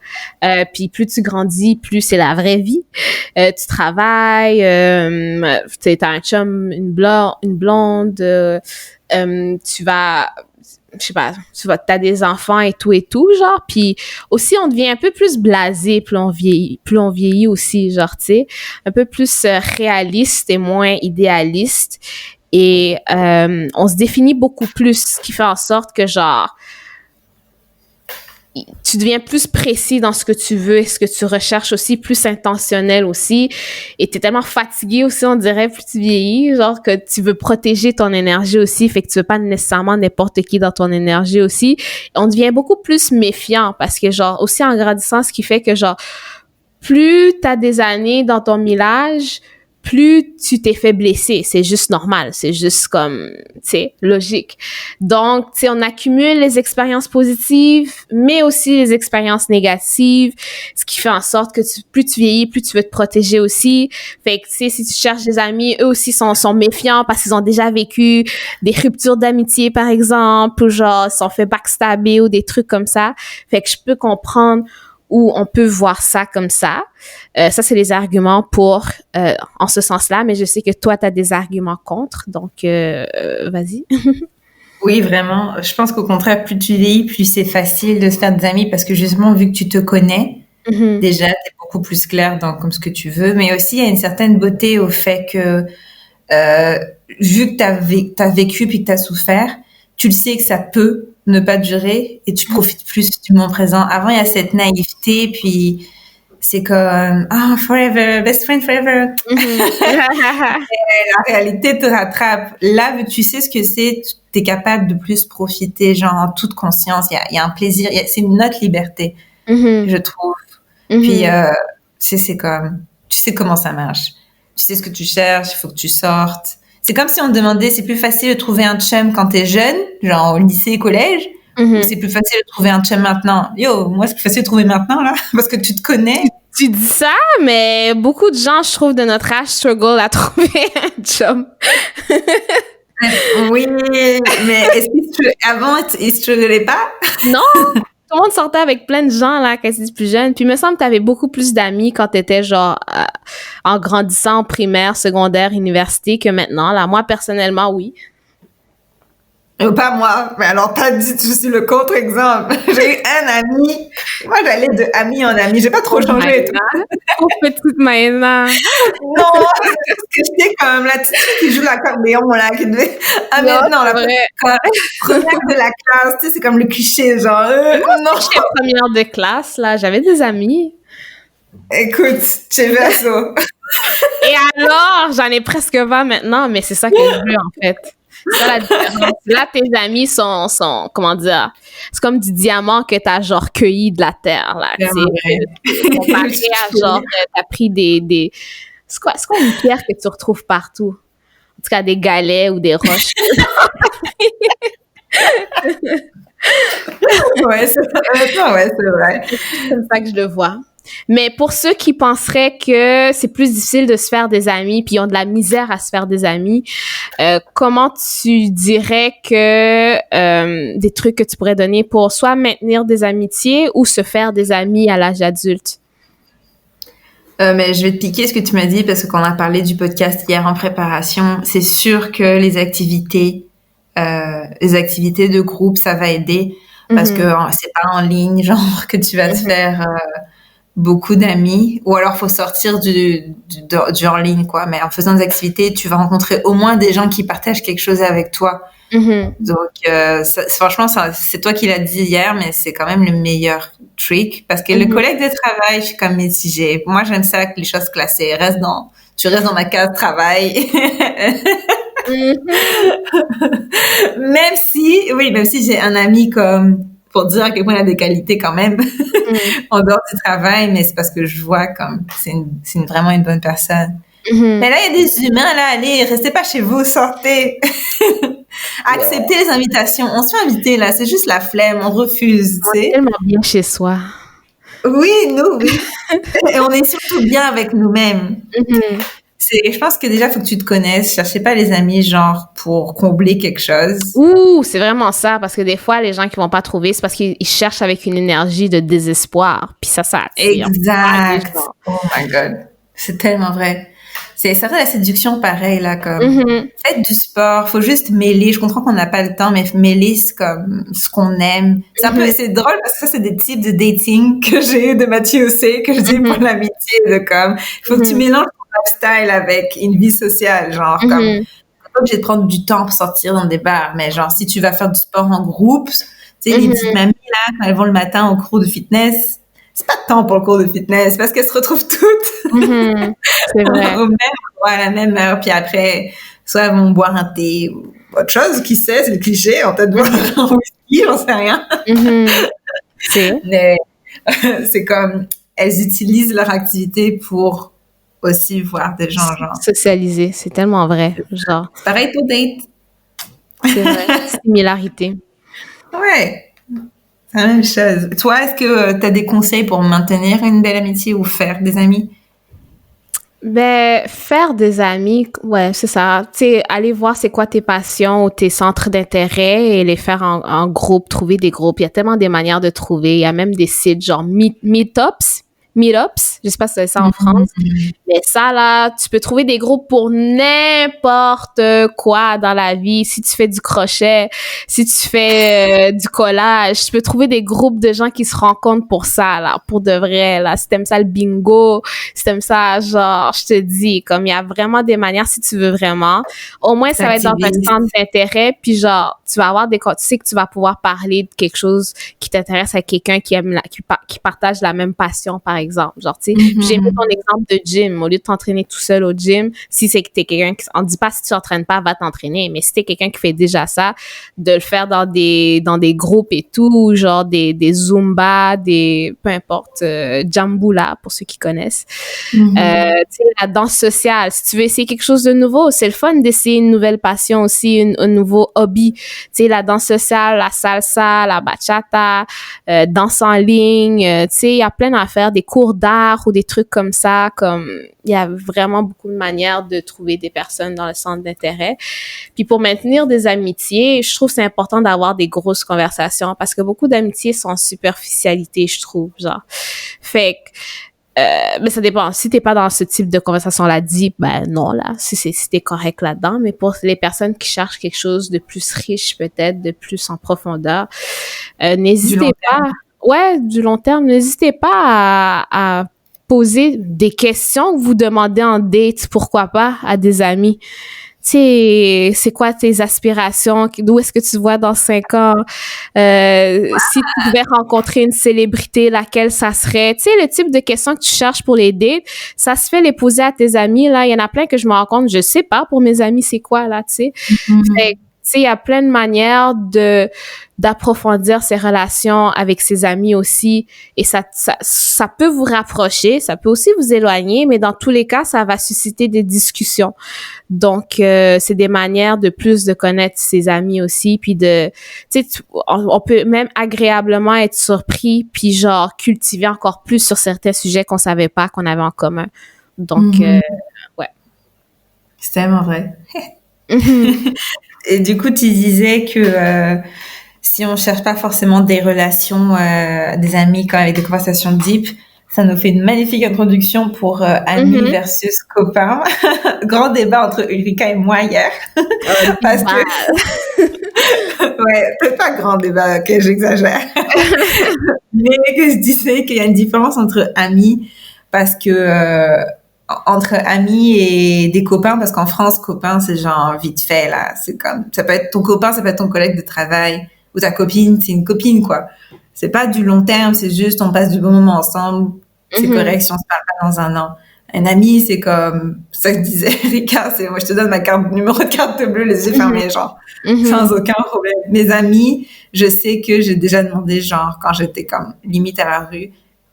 Puis plus tu grandis, plus c'est la vraie vie. Tu travailles, t'as un chum, une blonde, tu vas, je sais pas, t'as des enfants et tout, genre, puis aussi, on devient un peu plus blasé plus on vieillit aussi, genre, tu sais, un peu plus réaliste et moins idéaliste, et on se définit beaucoup plus, ce qui fait en sorte que, genre, tu deviens plus précis dans ce que tu veux et ce que tu recherches aussi, plus intentionnel aussi. Et t'es tellement fatigué aussi, on dirait, plus tu vieillis, genre que tu veux protéger ton énergie aussi, fait que tu veux pas nécessairement n'importe qui dans ton énergie aussi. On devient beaucoup plus méfiant parce que, genre, aussi en grandissant, ce qui fait que, genre, plus t'as des années dans ton millage, plus tu t'es fait blesser. C'est juste normal. C'est juste comme, tu sais, logique. Donc, tu sais, on accumule les expériences positives, mais aussi les expériences négatives, ce qui fait en sorte que plus tu vieillis, plus tu veux te protéger aussi. Fait que, tu sais, si tu cherches des amis, eux aussi sont méfiants parce qu'ils ont déjà vécu des ruptures d'amitié, par exemple, ou genre, ils sont fait backstabber ou des trucs comme ça. Fait que je peux comprendre où on peut voir ça comme ça. Ça, c'est les arguments pour, en ce sens-là, mais je sais que toi, tu as des arguments contre, donc vas-y. Oui, vraiment. Je pense qu'au contraire, plus tu vieillis, plus c'est facile de se faire des amis parce que justement, vu que tu te connais, déjà, t'es beaucoup plus clair dans comme ce que tu veux, mais aussi, il y a une certaine beauté au fait que, vu que t'as vécu puis que t'as souffert, tu le sais que ça peut ne pas durer et tu profites plus du moment présent. Avant, il y a cette naïveté, puis c'est comme forever, best friend forever. La réalité te rattrape. Là, vu que tu sais ce que c'est, t'es capable de plus profiter, genre en toute conscience. Il y a un plaisir, c'est une autre liberté, je trouve. Puis c'est comme, tu sais comment ça marche. Tu sais ce que tu cherches, il faut que tu sortes. C'est comme si on te demandait, c'est plus facile de trouver un chum quand t'es jeune, genre au lycée, collège, ou c'est plus facile de trouver un chum maintenant. Yo, moi, c'est plus facile de trouver maintenant, là, parce que tu te connais. Tu dis ça, mais beaucoup de gens, je trouve, de notre âge, struggle à trouver un chum. Oui, mais avant, ils strugglaient pas? Non! Tout le monde sortait avec plein de gens, là, quand c'était plus jeune. Puis, il me semble que t'avais beaucoup plus d'amis quand t'étais, genre, en grandissant en primaire, secondaire, université que maintenant. Là, moi, personnellement, oui. Pas moi, mais alors pas dit, je suis le contre-exemple. J'ai eu un ami, moi j'allais de ami en ami, j'ai pas trop changé et tout. Oh, petite Maëna. Non, parce que j'étais quand même la petite fille qui joue l'accordéon, là, qui devait... Ah, mais non, la première de la classe, tu sais, c'est comme le cliché, genre, non. J'étais première de classe, là, j'avais des amis. Écoute, j'ai verso. Et alors, j'en ai presque 20 maintenant, mais c'est ça que je veux, en fait. C'est ça la différence. Là, tes amis sont, comment dire, c'est comme du diamant que t'as, genre, cueilli de la terre, là, tu sais. Comparé à, genre, t'as pris des... C'est quoi une pierre que tu retrouves partout? En tout cas, des galets ou des roches. Ouais, c'est vrai. C'est comme ça que je le vois. Mais pour ceux qui penseraient que c'est plus difficile de se faire des amis puis ils ont de la misère à se faire des amis, comment tu dirais que des trucs que tu pourrais donner pour soit maintenir des amitiés ou se faire des amis à l'âge adulte? Mais je vais te piquer ce que tu m'as dit parce que quand on a parlé du podcast hier en préparation, c'est sûr que les activités de groupe, ça va aider parce que c'est pas en ligne, genre, que tu vas te faire beaucoup d'amis, ou alors faut sortir du en ligne, quoi. Mais en faisant des activités, tu vas rencontrer au moins des gens qui partagent quelque chose avec toi. Donc, franchement, c'est toi qui l'as dit hier, mais c'est quand même le meilleur trick parce que le collègue de travail, je suis comme mitigée. Moi, j'aime ça que les choses classées. Tu restes dans ma case travail. Même si j'ai un ami comme, pour dire à quel point il a des qualités quand même, en dehors du travail, mais c'est parce que je vois comme, c'est vraiment une bonne personne. Mais là, il y a des humains, là, allez, restez pas chez vous, sortez. Acceptez les invitations. On se fait inviter, là, c'est juste la flemme, on refuse, tu sais. On est tellement bien chez soi. Oui, oui. Et on est surtout bien avec nous-mêmes. Je pense que déjà, il faut que tu te connaisses. Cherchez pas les amis, genre, pour combler quelque chose. Ouh, c'est vraiment ça, parce que des fois, les gens qui vont pas trouver, c'est parce qu'ils cherchent avec une énergie de désespoir. Puis ça attire. Exact. Oh my God. C'est tellement vrai. C'est vrai, la séduction, pareil, là, comme, faites du sport, faut juste mêler. Je comprends qu'on n'a pas le temps, mais mêler, c'est comme ce qu'on aime. C'est un peu, c'est drôle parce que ça, c'est des types de dating que j'ai eu de Mathieu aussi, que je dis pour l'amitié, de comme, il faut que tu mélanges ton lifestyle avec une vie sociale, genre, comme, t'es pas obligé de prendre du temps pour sortir dans des bars, mais genre, si tu vas faire du sport en groupe, tu sais, les petites mamies, là, quand elles vont le matin au cours de fitness, c'est pas de temps pour le cours de fitness parce qu'elles se retrouvent toutes c'est vrai. au même endroit, à la même heure, puis après soit elles vont boire un thé ou autre chose, qui sait, c'est le cliché, on peut-être boire un whisky, j'en sais rien. Mais c'est comme elles utilisent leur activité pour aussi voir des gens, genre socialiser, c'est tellement vrai, genre c'est pareil pour date. C'est vrai. Similarité. Ouais. C'est la même chose. Toi, est-ce que tu as des conseils pour maintenir une belle amitié ou faire des amis? Ben, faire des amis, ouais, c'est ça. Tu sais, aller voir c'est quoi tes passions ou tes centres d'intérêt et les faire en groupe, trouver des groupes. Il y a tellement des manières de trouver. Il y a même des sites genre Meetups. Je sais pas si c'est ça en France. Mais ça, là, tu peux trouver des groupes pour n'importe quoi dans la vie. Si tu fais du crochet, si tu fais du collage, tu peux trouver des groupes de gens qui se rencontrent pour ça, là, pour de vrai, là. Si t'aimes ça, le bingo, si t'aimes ça, genre, je te dis, comme il y a vraiment des manières, si tu veux vraiment. Au moins, ça va être dans un centre d'intérêt, puis genre, tu vas avoir tu sais que tu vas pouvoir parler de quelque chose qui t'intéresse à quelqu'un qui aime qui partage la même passion, par exemple, genre, tu sais. Puis j'ai mis ton exemple de gym. Au lieu de t'entraîner tout seul au gym, si c'est que t'es quelqu'un qui, on dit pas si tu t'entraînes pas, va t'entraîner, mais si t'es quelqu'un qui fait déjà ça, de le faire dans des groupes et tout, genre des Zumba, peu importe, Jambula, pour ceux qui connaissent. Tu sais, la danse sociale, si tu veux essayer quelque chose de nouveau, c'est le fun d'essayer une nouvelle passion aussi, un nouveau hobby. Tu sais, la danse sociale, la salsa, la bachata, danse en ligne, tu sais, il y a plein d'affaires, des cours d'art ou des trucs comme ça, comme il y a vraiment beaucoup de manières de trouver des personnes dans le centre d'intérêt. Puis pour maintenir des amitiés, je trouve que c'est important d'avoir des grosses conversations parce que beaucoup d'amitiés sont en superficialité, je trouve, genre. Fait que mais ça dépend. Si t'es pas dans ce type de conversation-là, dis, ben non, là, si t'es correct là-dedans. Mais pour les personnes qui cherchent quelque chose de plus riche, peut-être, de plus en profondeur, n'hésitez pas. Ouais, du long terme. N'hésitez pas à poser des questions que vous demandez en date, pourquoi pas, à des amis. Tu sais, c'est quoi tes aspirations? D'où est-ce que tu te vois dans 5 ans? Si tu devais rencontrer une célébrité, laquelle ça serait? Tu sais, le type de questions que tu cherches pour les dates, ça se fait les poser à tes amis, là. Il y en a plein que je me rends compte, je sais pas pour mes amis c'est quoi, là, tu sais. Fait, tu sais, il y a plein de manières d'approfondir ses relations avec ses amis aussi. Et ça peut vous rapprocher, ça peut aussi vous éloigner, mais dans tous les cas, ça va susciter des discussions. Donc, c'est des manières de plus de connaître ses amis aussi, puis tu sais, on peut même agréablement être surpris, puis genre cultiver encore plus sur certains sujets qu'on savait pas qu'on avait en commun. Donc, ouais. C'est tellement vrai. Et du coup, tu disais que si on cherche pas forcément des relations, des amis quand avec des conversations deep, ça nous fait une magnifique introduction pour amis versus copains. Grand débat entre Ulrika et moi hier. Parce que ouais, peut-être pas grand débat, que j'exagère. Mais que je disais qu'il y a une différence entre amis parce que entre amis et des copains, parce qu'en France, copain, c'est genre vite fait, là. C'est comme, ça peut être ton copain, ça peut être ton collègue de travail, ou ta copine, c'est une copine, quoi. C'est pas du long terme, c'est juste, on passe du bon moment ensemble, c'est correct si on se parle pas dans un an. Un ami, c'est comme, ça que disait Rika, c'est, moi, je te donne ma numéro de carte bleue, les yeux fermés, genre, sans aucun problème. Mes amis, je sais que j'ai déjà demandé, genre, quand j'étais comme, limite à la rue,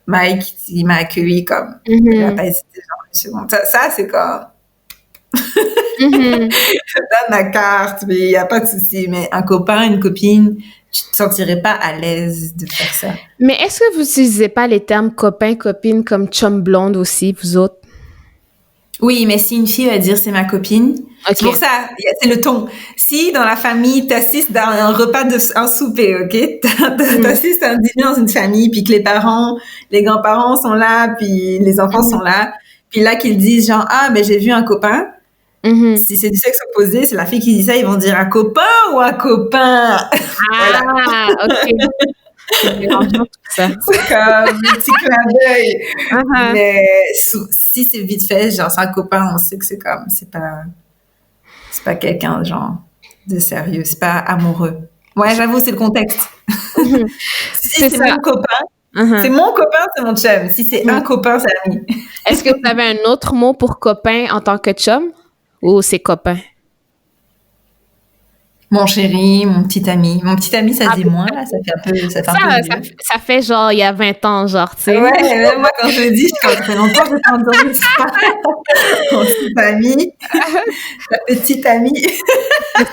Mike, il m'a accueilli comme, il a pas hésité, genre, une seconde. Ça c'est comme, je donne ma carte, mais il n'y a pas de souci. Mais un copain, une copine, tu te sentirais pas à l'aise de faire ça. Mais est-ce que vous n'utilisez pas les termes copain, copine comme chum blonde aussi, vous autres? Oui, mais si une fille va dire c'est ma copine, c'est pour ça, c'est le ton. Si dans la famille, t'assistes dans un repas un souper, ok? T'assistes à un dîner dans une famille, puis que les parents, les grands-parents sont là, puis les enfants sont là, puis là qu'ils disent genre, ah, mais j'ai vu un copain. Si c'est du sexe opposé, c'est la fille qui dit ça, ils vont dire un copain ou un copain. Ah, ok. C'est mélangeant tout ça. C'est comme un petit clin d'œil. Mais si c'est vite fait, genre c'est un copain, on sait que c'est comme, c'est pas quelqu'un genre de sérieux, c'est pas amoureux. Ouais, j'avoue, c'est le contexte. Si c'est mon copain, c'est mon copain, c'est mon chum. Si c'est un copain, c'est ami. Est-ce que vous avez un autre mot pour copain en tant que chum ou c'est copain? Mon chéri, mon petit ami. Mon petit ami, ça se dit moins, là. Ça fait un peu ça fait genre, il y a 20 ans, genre, tu sais. Ouais, moi, quand je le dis, ça fait longtemps que j'ai entendu ça. Mon petit ami. Ta petite amie.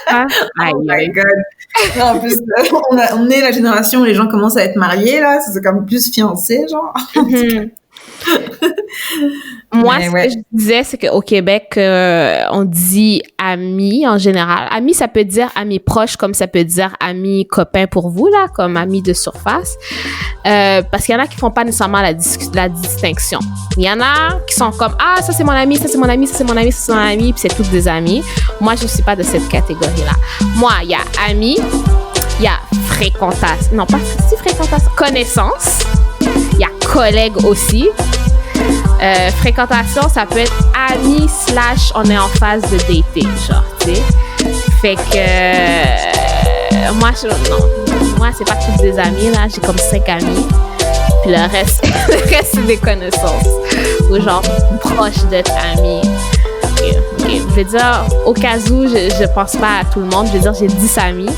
Oh my God. Non, en plus, on est la génération où les gens commencent à être mariés, là. C'est comme plus fiancés, genre. Moi, ce que je disais, c'est qu'au Québec, on dit ami en général. Ami, ça peut dire ami proche, comme ça peut dire ami copain pour vous, là, comme ami de surface. Parce qu'il y en a qui font pas nécessairement la distinction. Il y en a qui sont comme, ah, ça c'est mon ami, ça c'est mon ami, ça c'est mon ami, ça c'est mon ami, puis c'est tous des amis. Moi, je suis pas de cette catégorie-là. Moi, il y a ami, il y a fréquentation, non pas si fréquentation, connaissance, il y a collègue aussi. Fréquentation, ça peut être ami / on est en phase de dating, genre, tu sais. Fait que moi, c'est pas tous des amis, là. J'ai comme 5 amis. Puis le reste, le reste c'est des connaissances. Ou genre, proches d'être amis. Ok. Je veux dire, au cas où, je pense pas à tout le monde. Je veux dire, j'ai 10 amis.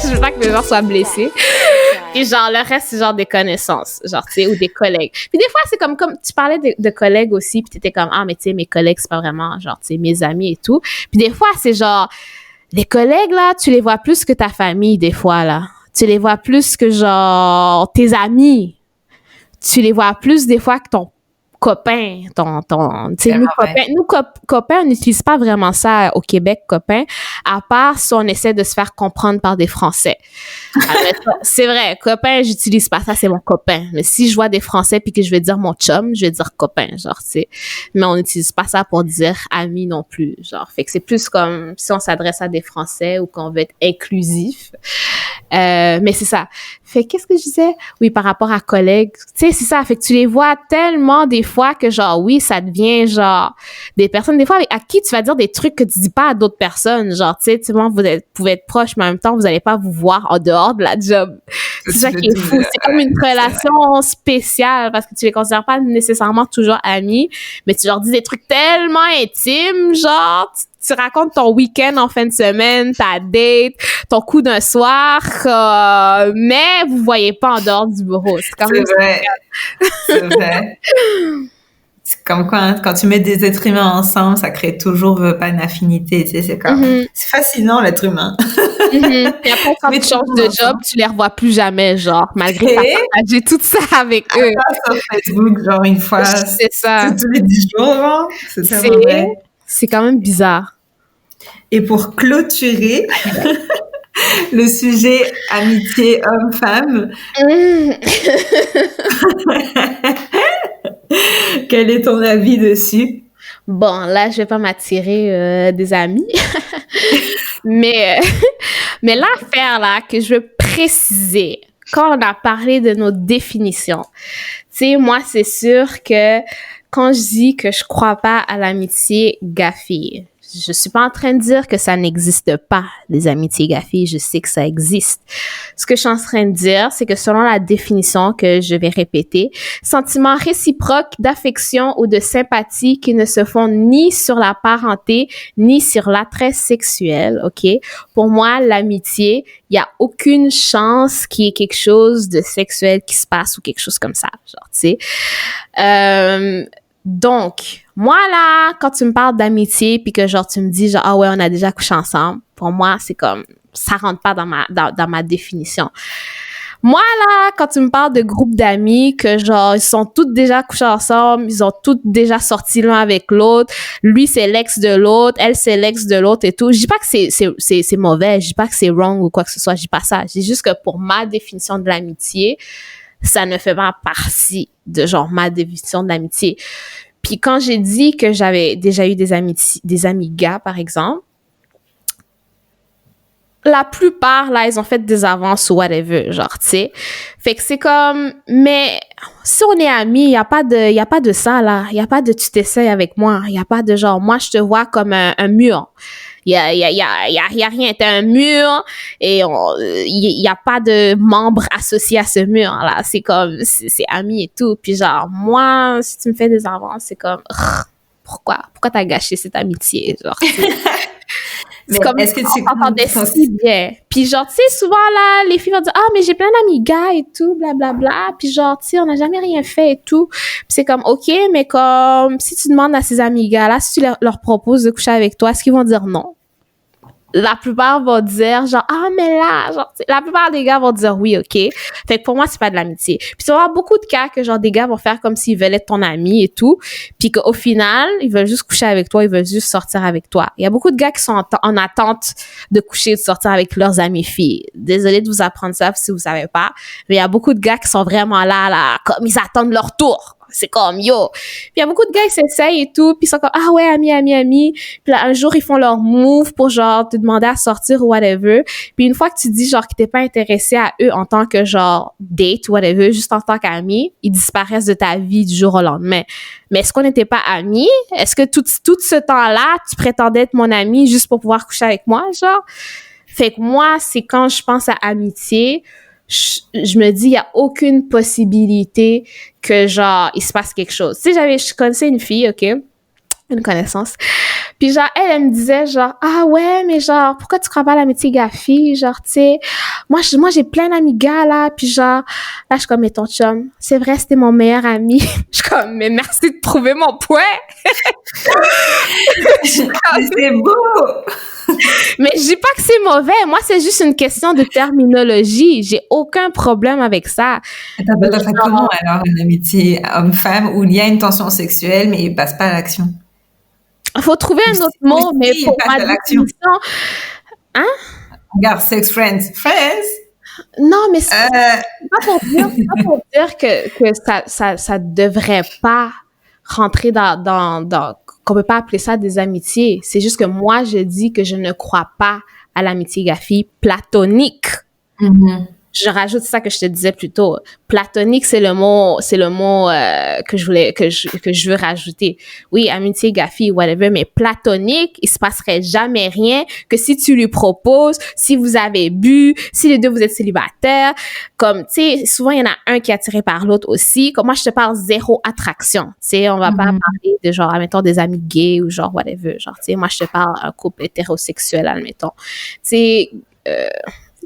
Je veux pas que les gens soient blessés. Et genre, le reste, c'est genre des connaissances, genre, tu sais, ou des collègues. Puis des fois, c'est comme tu parlais de collègues aussi, puis t'étais comme, ah, mais tu sais, mes collègues, c'est pas vraiment, genre, tu sais, mes amis et tout. Puis des fois, c'est genre, les collègues, là, tu les vois plus que ta famille, des fois, là. Tu les vois plus que, genre, tes amis. Tu les vois plus, des fois, que ton copain, tu sais, copains, on n'utilise pas vraiment ça au Québec, copain, à part si on essaie de se faire comprendre par des Français. Alors, c'est vrai, copain, j'utilise pas ça, c'est mon copain. Mais si je vois des Français puis que je vais dire mon chum, je vais dire copain, genre, tu sais. Mais on n'utilise pas ça pour dire ami non plus, genre. Fait que c'est plus comme si on s'adresse à des Français ou qu'on veut être inclusif. Mais c'est ça. Fait qu'est-ce que je disais? Oui, par rapport à collègues. Tu sais, c'est ça. Fait que tu les vois tellement des fois que genre, oui, ça devient genre des personnes, des fois, à qui tu vas dire des trucs que tu dis pas à d'autres personnes. Genre, tu sais, vous pouvez être proches, mais en même temps, vous allez pas vous voir en dehors de la job. C'est ça qui est fou. C'est comme une relation spéciale parce que tu les considères pas nécessairement toujours amis, mais tu leur dis des trucs tellement intimes, genre, tu racontes ton week-end en fin de semaine, ta date, ton coup d'un soir, mais vous voyez pas en dehors du bureau. C'est quand même vrai. C'est vrai. C'est comme quand tu mets des êtres humains ensemble, ça crée toujours pas une affinité, tu sais, c'est comme, c'est fascinant, l'être humain. Et après, quand tu changes de job, tu les revois plus jamais, genre, malgré que t'as partagé tout ça avec eux. Sur Facebook, genre, une fois. C'est ça. Tous les 10 jours, genre. C'est tellement vrai. C'est quand même bizarre. Et pour clôturer le sujet amitié homme-femme, quel est ton avis dessus? Bon, là, je vais pas m'attirer des amis. mais l'affaire, là, que je veux préciser, quand on a parlé de nos définitions, tu sais, moi, c'est sûr que quand je dis que je crois pas à l'amitié gars-fille, je suis pas en train de dire que ça n'existe pas, les amitiés gars-filles, je sais que ça existe. Ce que je suis en train de dire, c'est que selon la définition que je vais répéter, sentiments réciproques d'affection ou de sympathie qui ne se font ni sur la parenté, ni sur l'attrait sexuel, ok? Pour moi, l'amitié, il y a aucune chance qu'il y ait quelque chose de sexuel qui se passe ou quelque chose comme ça, genre, tu sais. Donc, moi, là, quand tu me parles d'amitié puis que, genre, tu me dis, genre, ah ouais, on a déjà couché ensemble, pour moi, c'est comme, ça rentre pas dans ma définition. Moi, là, quand tu me parles de groupe d'amis, que, genre, ils sont toutes déjà couchés ensemble, ils ont toutes déjà sorti l'un avec l'autre, lui, c'est l'ex de l'autre, elle, c'est l'ex de l'autre et tout. Je dis pas que c'est mauvais, je dis pas que c'est wrong ou quoi que ce soit, je dis pas ça. Je dis juste que pour ma définition de l'amitié, ça ne fait pas partie de genre ma définition de l'amitié. Puis quand j'ai dit que j'avais déjà eu des amis gars, par exemple, la plupart, là, ils ont fait des avances ou whatever, genre, tu sais. Fait que c'est comme, mais si on est amis, y a pas de ça, là. Y a pas de tu t'essayes avec moi. Y a pas de genre, moi, je te vois comme un mur. Il y a rien, t'es un mur et il y a pas de membres associés à ce mur là, c'est comme c'est ami et tout. Puis genre moi, si tu me fais des avances, c'est comme pourquoi t'as gâché cette amitié, genre. C'est comme est-ce que tu t'entendais si bien. Puis genre tu sais souvent là les filles vont dire ah mais j'ai plein d'amis gars et tout blablabla. Puis genre tu sais on n'a jamais rien fait et tout. Puis c'est comme OK mais comme si tu demandes à ces amis gars là si tu leur proposes de coucher avec toi, est-ce qu'ils vont dire non? La plupart vont dire genre ah mais là genre la plupart des gars vont dire oui OK. Fait que pour moi c'est pas de l'amitié. Puis tu vas avoir beaucoup de cas que genre des gars vont faire comme s'ils veulent être ton ami et tout, puis qu'au final ils veulent juste coucher avec toi, ils veulent juste sortir avec toi. Il y a beaucoup de gars qui sont en attente de coucher, de sortir avec leurs amis filles. Désolée de vous apprendre ça si vous savez pas, mais il y a beaucoup de gars qui sont vraiment là comme ils attendent leur tour. C'est comme, yo. Puis il y a beaucoup de gars qui s'essayent et tout, puis ils sont comme, ah ouais, ami. Puis là, un jour, ils font leur move pour genre te demander à sortir ou whatever. Puis une fois que tu dis genre que t'es pas intéressé à eux en tant que genre date ou whatever, juste en tant qu'ami, ils disparaissent de ta vie du jour au lendemain. Mais est-ce qu'on n'était pas amis? Est-ce que tout ce temps-là, tu prétendais être mon ami juste pour pouvoir coucher avec moi, genre? Fait que moi, c'est quand je pense à amitié, je me dis, il y a aucune possibilité que, genre, il se passe quelque chose. Tu sais, je connaissais une fille, OK? Une connaissance. Puis genre, elle me disait genre, ah ouais, mais genre, pourquoi tu crois pas à l'amitié gars-fille? Genre, tu sais, moi, j'ai plein d'amis gars, là. Puis genre, là, je suis comme, mais ton chum, c'est vrai, c'était mon meilleur ami. Je suis comme, mais merci de prouver mon point. C'est beau! Mais je dis pas que c'est mauvais. Moi, c'est juste une question de terminologie. J'ai aucun problème avec ça. T'appelles ça comment, alors, une amitié homme-femme où il y a une tension sexuelle, mais il passe pas à l'action? Il faut trouver un autre mot, mais pour ma définition... Hein? Regarde, sex friends. Friends? Non, mais c'est pas pour dire que ça devrait pas rentrer dans qu'on peut pas appeler ça des amitiés. C'est juste que moi, je dis que je ne crois pas à l'amitié gars-fille platonique. Mm-hmm. Je rajoute ça que je te disais plus tôt. Platonique, c'est le mot que je veux rajouter. Oui, amitié, gars-fille, whatever, mais platonique, il se passerait jamais rien que si tu lui proposes, si vous avez bu, si les deux vous êtes célibataires, comme, tu sais, souvent il y en a un qui est attiré par l'autre aussi. Comme moi, je te parle zéro attraction. Tu sais, on va pas parler de genre, admettons, des amis gays ou genre, whatever. Genre, tu sais, moi, je te parle un couple hétérosexuel, admettons. Tu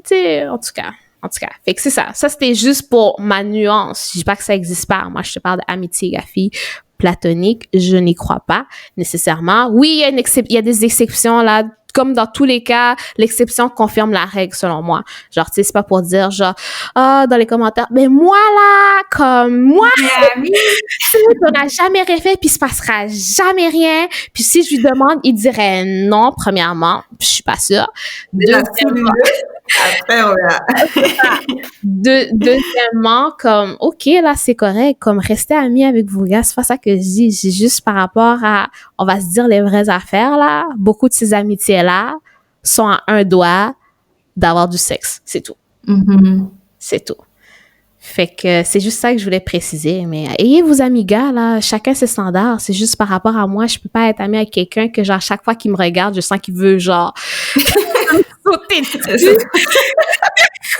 sais, en tout cas, fait que c'est ça. Ça, c'était juste pour ma nuance. Je dis pas que ça existe pas. Moi, je te parle d'amitié gars-fille platonique. Je n'y crois pas nécessairement. Oui, il y a des exceptions là. Comme dans tous les cas, l'exception confirme la règle, selon moi. Genre, tu sais, c'est pas pour dire, genre, dans les commentaires, mais moi, là, comme moi, tu sais, on n'a jamais refait, puis il se passera jamais rien. Puis si je lui demande, il dirait non, premièrement. Puis je suis pas sûre. Deuxièmement, après, on verra. Deuxièmement, comme, OK, là, c'est correct. Comme, rester amis avec vos gars, c'est pas ça que je dis. C'est juste par rapport à, on va se dire les vraies affaires, là. Beaucoup de ces amitiés-là sont à un doigt d'avoir du sexe. C'est tout. Mm-hmm. C'est tout. Fait que c'est juste ça que je voulais préciser. Mais ayez vos amis gars, là. Chacun ses standards. C'est juste par rapport à moi. Je peux pas être amie avec quelqu'un que, genre, chaque fois qu'il me regarde, je sens qu'il veut, genre, sauter dessus.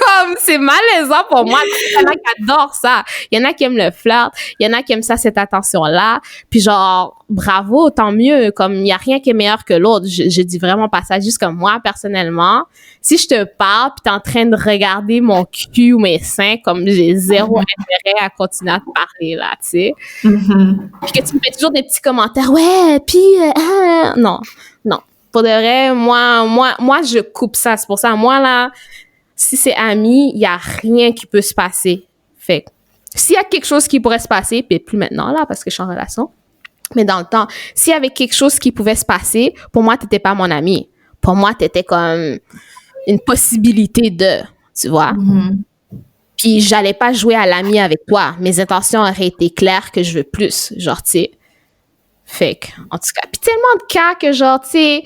Comme, c'est malaisant pour moi. Il y en a qui adorent ça. Il y en a qui aiment le flirt. Il y en a qui aiment ça, cette attention-là. Puis genre, bravo, tant mieux. Comme, il y a rien qui est meilleur que l'autre. Je dis vraiment pas ça. Juste comme moi, personnellement, si je te parle pis t'es en train de regarder mon cul ou mes seins, comme j'ai zéro intérêt à continuer à te parler, là, tu sais. Puis que tu me fais toujours des petits commentaires. Ouais, puis non. Pour de vrai, moi, je coupe ça. C'est pour ça, moi, là, si c'est ami, il y a rien qui peut se passer. Fait s'il y a quelque chose qui pourrait se passer, puis plus maintenant, là, parce que je suis en relation, mais dans le temps, s'il y avait quelque chose qui pouvait se passer, pour moi, t'étais pas mon ami. Pour moi, t'étais comme une possibilité de, tu vois. Puis j'allais pas jouer à l'ami avec toi. Mes intentions auraient été claires que je veux plus, genre, tu sais. Fait que, en tout cas, puis tellement de cas que genre, tu sais,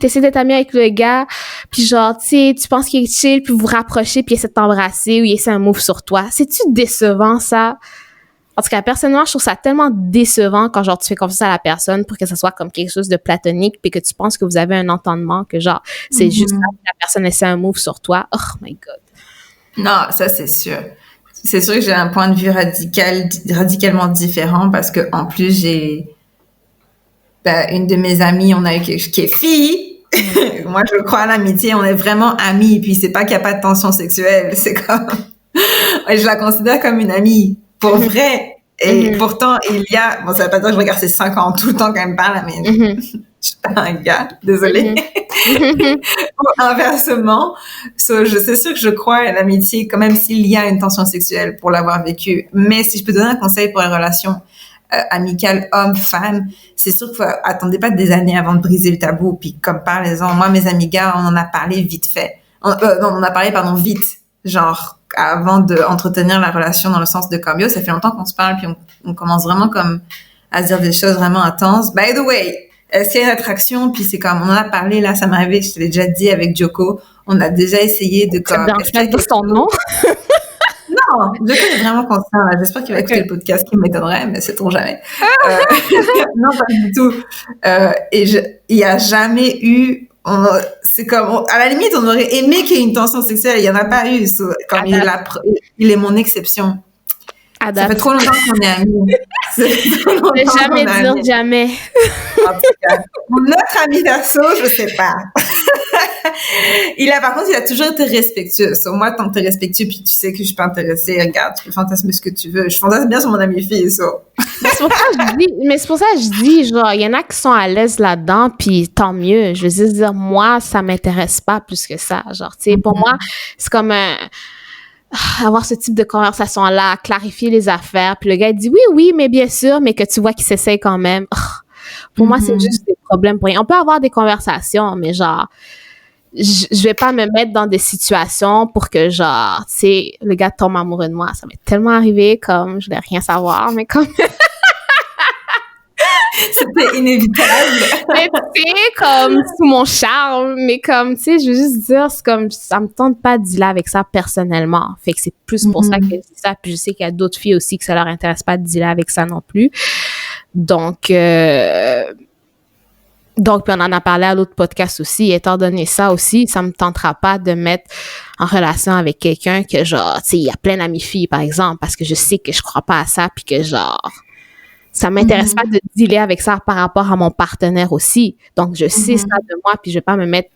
t'essaies d'être ami avec le gars, puis genre, tu sais, tu penses qu'il est chill, puis vous vous rapprochez, puis il essaie de t'embrasser, ou il essaie un move sur toi. C'est-tu décevant, ça? En tout cas, personnellement, je trouve ça tellement décevant quand, genre, tu fais confiance à la personne pour que ça soit comme quelque chose de platonique, puis que tu penses que vous avez un entendement, que genre, c'est juste ça, que la personne essaie un move sur toi. Oh my God. Non, ça, c'est sûr. C'est sûr que j'ai un point de vue radicalement différent parce que, en plus, une de mes amies, on a eu quelque chose qui est fille. Moi, je crois à l'amitié. On est vraiment amis. Puis, c'est pas qu'il y a pas de tension sexuelle. C'est comme, je la considère comme une amie. Pour vrai. Et pourtant, il y a, bon, ça veut pas dire que je regarde ses 5 ans tout le temps quand elle me parle, mais je suis pas un gars. Désolée. Inversement. C'est sûr que je crois à l'amitié, quand même s'il y a une tension sexuelle pour l'avoir vécu. Mais si je peux donner un conseil pour les relations amicales homme-femme, c'est sûr que attendez pas des années avant de briser le tabou. Puis comme parlez-en, moi, mes amis gars, on en a parlé vite fait. On a parlé, vite. Genre, avant d'entretenir la relation dans le sens de comme, yo, ça fait longtemps qu'on se parle, puis on commence vraiment comme à se dire des choses vraiment intenses. By the way, s'il y a une attraction, puis c'est comme, on en a parlé, là, ça m'est arrivé, je te l'ai déjà dit avec Joko, on a déjà essayé de comme... C'est dans son nom? Non, Joko est vraiment conscient, là. J'espère qu'il va écouter le podcast, qui m'étonnerait, mais c'est trop jamais. Non, pas du tout. Et il y a jamais eu c'est comme, à la limite, on aurait aimé qu'il y ait une tension sexuelle. Il n'y en a pas eu. Comme il est mon exception. Ça fait trop longtemps qu'on est amis. Jamais dire jamais. En tout cas, notre ami perso, je sais pas. Par contre, il a toujours été respectueux. Sur moi, tant que t'es respectueux, puis tu sais que je suis pas intéressée, regarde, tu peux fantasmer ce que tu veux. Je fantasme bien sur mon ami fille, ça. Mais c'est pour ça que je dis, genre, il y en a qui sont à l'aise là-dedans, puis tant mieux. Je veux juste dire, moi, ça m'intéresse pas plus que ça. Genre, tu sais, pour moi, c'est comme avoir ce type de conversation-là, clarifier les affaires, puis le gars il dit oui, mais bien sûr, mais que tu vois qu'il s'essaye quand même. Pour moi, c'est juste des problèmes pour rien. On peut avoir des conversations, mais genre, je vais pas me mettre dans des situations pour que, genre, tu sais, le gars tombe amoureux de moi. Ça m'est tellement arrivé, comme, je voulais rien savoir, mais comme... C'était inévitable. Mais tu sais, comme, sous mon charme, mais comme, tu sais, je veux juste dire, c'est comme, ça me tente pas de dealer avec ça personnellement. Fait que c'est plus pour ça que je dis ça, puis je sais qu'il y a d'autres filles aussi que ça leur intéresse pas de dealer avec ça non plus. Donc, puis on en a parlé à l'autre podcast aussi. Étant donné ça aussi, ça me tentera pas de mettre en relation avec quelqu'un que, genre, tu sais, il y a plein d'amis filles, par exemple, parce que je sais que je crois pas à ça, puis que, genre, ça m'intéresse pas de dealer avec ça par rapport à mon partenaire aussi. Donc, je sais ça de moi, puis je vais pas me mettre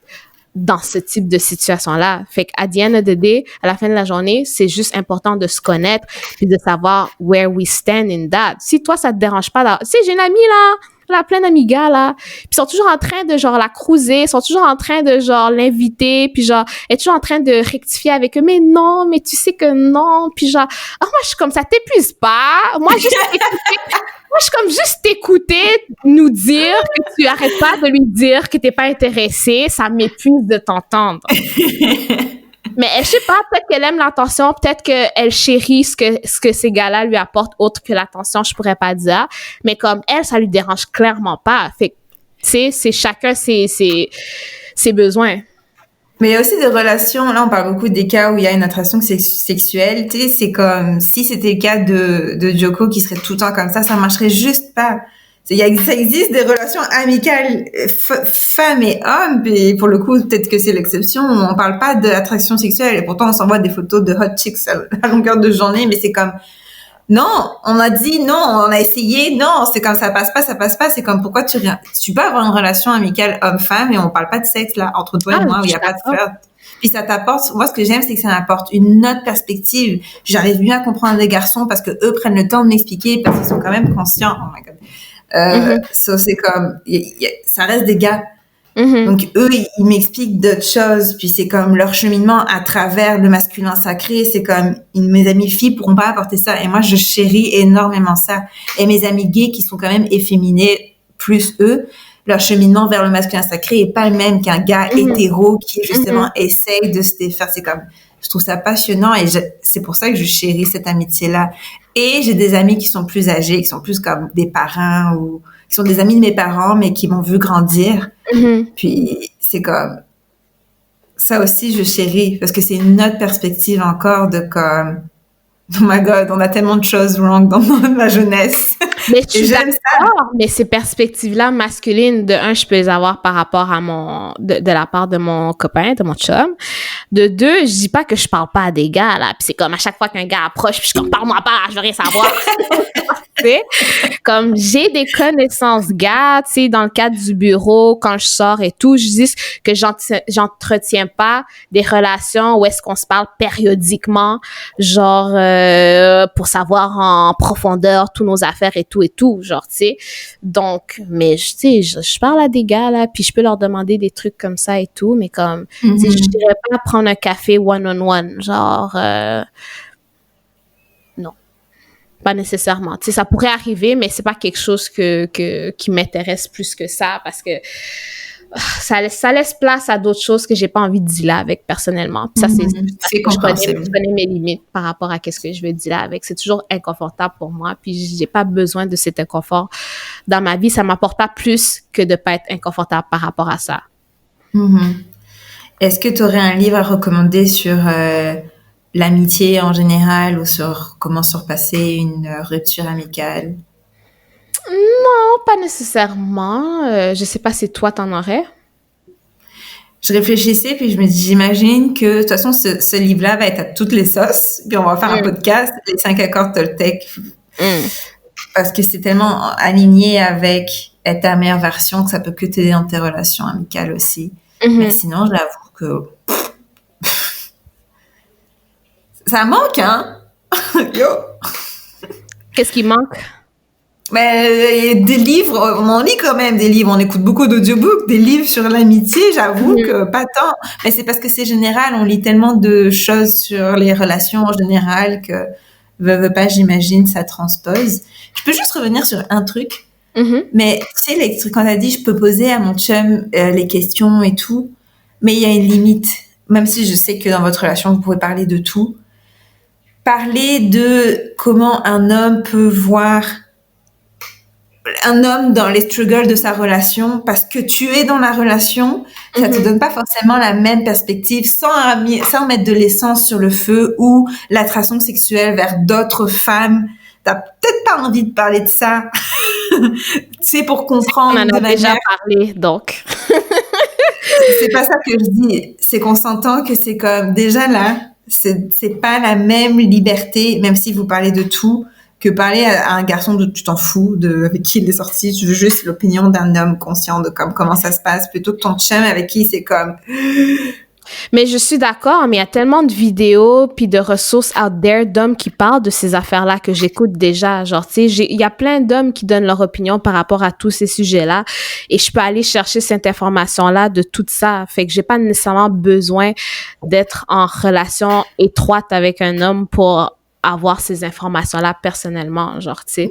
dans ce type de situation-là. Fait qu'à the end of the day, à la fin de la journée, c'est juste important de se connaître puis de savoir where we stand in that. Si toi, ça te dérange pas, tu sais, j'ai une amie là, plein d'amis gars, là, puis ils sont toujours en train de, genre, la cruiser, ils sont toujours en train de, genre, l'inviter, puis genre, elle est toujours en train de rectifier avec eux, mais non, mais tu sais que non, puis genre, moi, je suis comme, ça t'épuise pas, moi, je suis comme juste t'écouter nous dire que tu arrêtes pas de lui dire que t'es pas intéressé, ça m'épuise de t'entendre. Mais je sais pas, peut-être qu'elle aime l'attention, peut-être qu'elle chérit ce que ces gars-là lui apportent autre que l'attention, je pourrais pas dire. Mais comme elle, ça lui dérange clairement pas. Fait que, tu sais, c'est chacun ses besoins. Mais il y a aussi des relations, là on parle beaucoup des cas où il y a une attraction sexuelle, tu sais, c'est comme si c'était le cas de Joko qui serait tout le temps comme ça marcherait juste pas. Ça existe des relations amicales femmes et hommes, et pour le coup peut-être que c'est l'exception, on parle pas d'attraction sexuelle et pourtant on s'envoie des photos de hot chicks à longueur de journée, mais c'est comme non, on a dit non, on a essayé, non, c'est comme ça passe pas, c'est comme pourquoi tu peux avoir une relation amicale homme-femme et on parle pas de sexe là, entre toi et moi, où il y a pas de flirt. Puis ça t'apporte, moi ce que j'aime c'est que ça m'apporte une autre perspective. J'arrive mieux à comprendre les garçons parce que eux prennent le temps de m'expliquer parce qu'ils sont quand même conscients. Oh my god. Ça c'est comme, ça reste des gars. Donc eux ils m'expliquent d'autres choses, puis c'est comme leur cheminement à travers le masculin sacré, c'est comme mes amies filles pourront pas apporter ça et moi je chéris énormément ça. Et mes amis gays qui sont quand même efféminés plus eux, leur cheminement vers le masculin sacré est pas le même qu'un gars hétéro qui justement essaye de se défaire. C'est comme, je trouve ça passionnant et c'est pour ça que je chéris cette amitié-là. Et j'ai des amis qui sont plus âgés, qui sont plus comme des parents ou qui sont des amis de mes parents, mais qui m'ont vu grandir. Puis c'est comme, ça aussi je chéris parce que c'est une autre perspective encore de comme, oh my god, on a tellement de choses wrong dans ma jeunesse. Mais je suis d'accord, mais ces perspectives-là masculines, de un, je peux les avoir par rapport à de la part de mon copain, de mon chum. De deux, je dis pas que je parle pas à des gars, là. Puis c'est comme à chaque fois qu'un gars approche, puis je suis comme, parle-moi pas, je veux rien savoir. Comme j'ai des connaissances gars, tu sais, dans le cadre du bureau, quand je sors et tout, je dis que j'entretiens pas des relations où est-ce qu'on se parle périodiquement, genre pour savoir en profondeur tous nos affaires et tout, genre, tu sais. Donc, mais tu sais, je parle à des gars là, puis je peux leur demander des trucs comme ça et tout, mais comme, tu sais, je dirais pas prendre un café one-on-one, genre. Pas nécessairement. Tu sais, ça pourrait arriver, mais c'est pas quelque chose qui m'intéresse plus que ça parce que ça laisse place à d'autres choses que j'ai pas envie de dealer avec personnellement. Puis ça, c'est compréhensible. Je connais mes limites par rapport à qu'est-ce que je veux dealer avec. C'est toujours inconfortable pour moi, puis j'ai pas besoin de cet inconfort dans ma vie. Ça m'apporte pas plus que de pas être inconfortable par rapport à ça. Est-ce que tu aurais un livre à recommander sur l'amitié en général ou sur comment surpasser une rupture amicale? Non, pas nécessairement. Je sais pas si toi t'en aurais. je réfléchissais, puis je me dis, j'imagine que, de toute façon, ce livre-là va être à toutes les sauces, puis on va faire un podcast, les 5 accords Toltec, parce que c'est tellement aligné avec être ta meilleure version que ça peut que t'aider dans tes relations amicales aussi. Mais sinon, j'avoue que ça manque, hein? Yo! Qu'est-ce qui manque? Mais des livres, on en lit quand même des livres, on écoute beaucoup d'audiobooks, des livres sur l'amitié, j'avoue que pas tant. Mais c'est parce que c'est général, on lit tellement de choses sur les relations en général que veux pas, j'imagine, ça transpose. Je peux juste revenir sur un truc. Mais tu sais, quand t'as dit je peux poser à mon chum les questions et tout, mais il y a une limite. Même si je sais que dans votre relation, vous pouvez parler de tout. Parler de comment un homme peut voir un homme dans les struggles de sa relation parce que tu es dans la relation, ça te donne pas forcément la même perspective sans mettre de l'essence sur le feu ou l'attraction sexuelle vers d'autres femmes. T'as peut-être pas envie de parler de ça. C'est pour comprendre. On en a déjà parlé, donc. C'est pas ça que je dis. C'est qu'on s'entend que c'est comme, déjà là, c'est pas la même liberté, même si vous parlez de tout, que parler à un garçon de tu t'en fous avec qui il est sorti, tu veux juste l'opinion d'un homme conscient de comment ça se passe, plutôt que ton chum avec qui c'est comme... Mais je suis d'accord, mais il y a tellement de vidéos puis de ressources out there d'hommes qui parlent de ces affaires-là que j'écoute déjà. Genre, tu sais, il y a plein d'hommes qui donnent leur opinion par rapport à tous ces sujets-là et je peux aller chercher cette information-là de tout ça. Fait que j'ai pas nécessairement besoin d'être en relation étroite avec un homme pour avoir ces informations-là personnellement, genre, tu sais.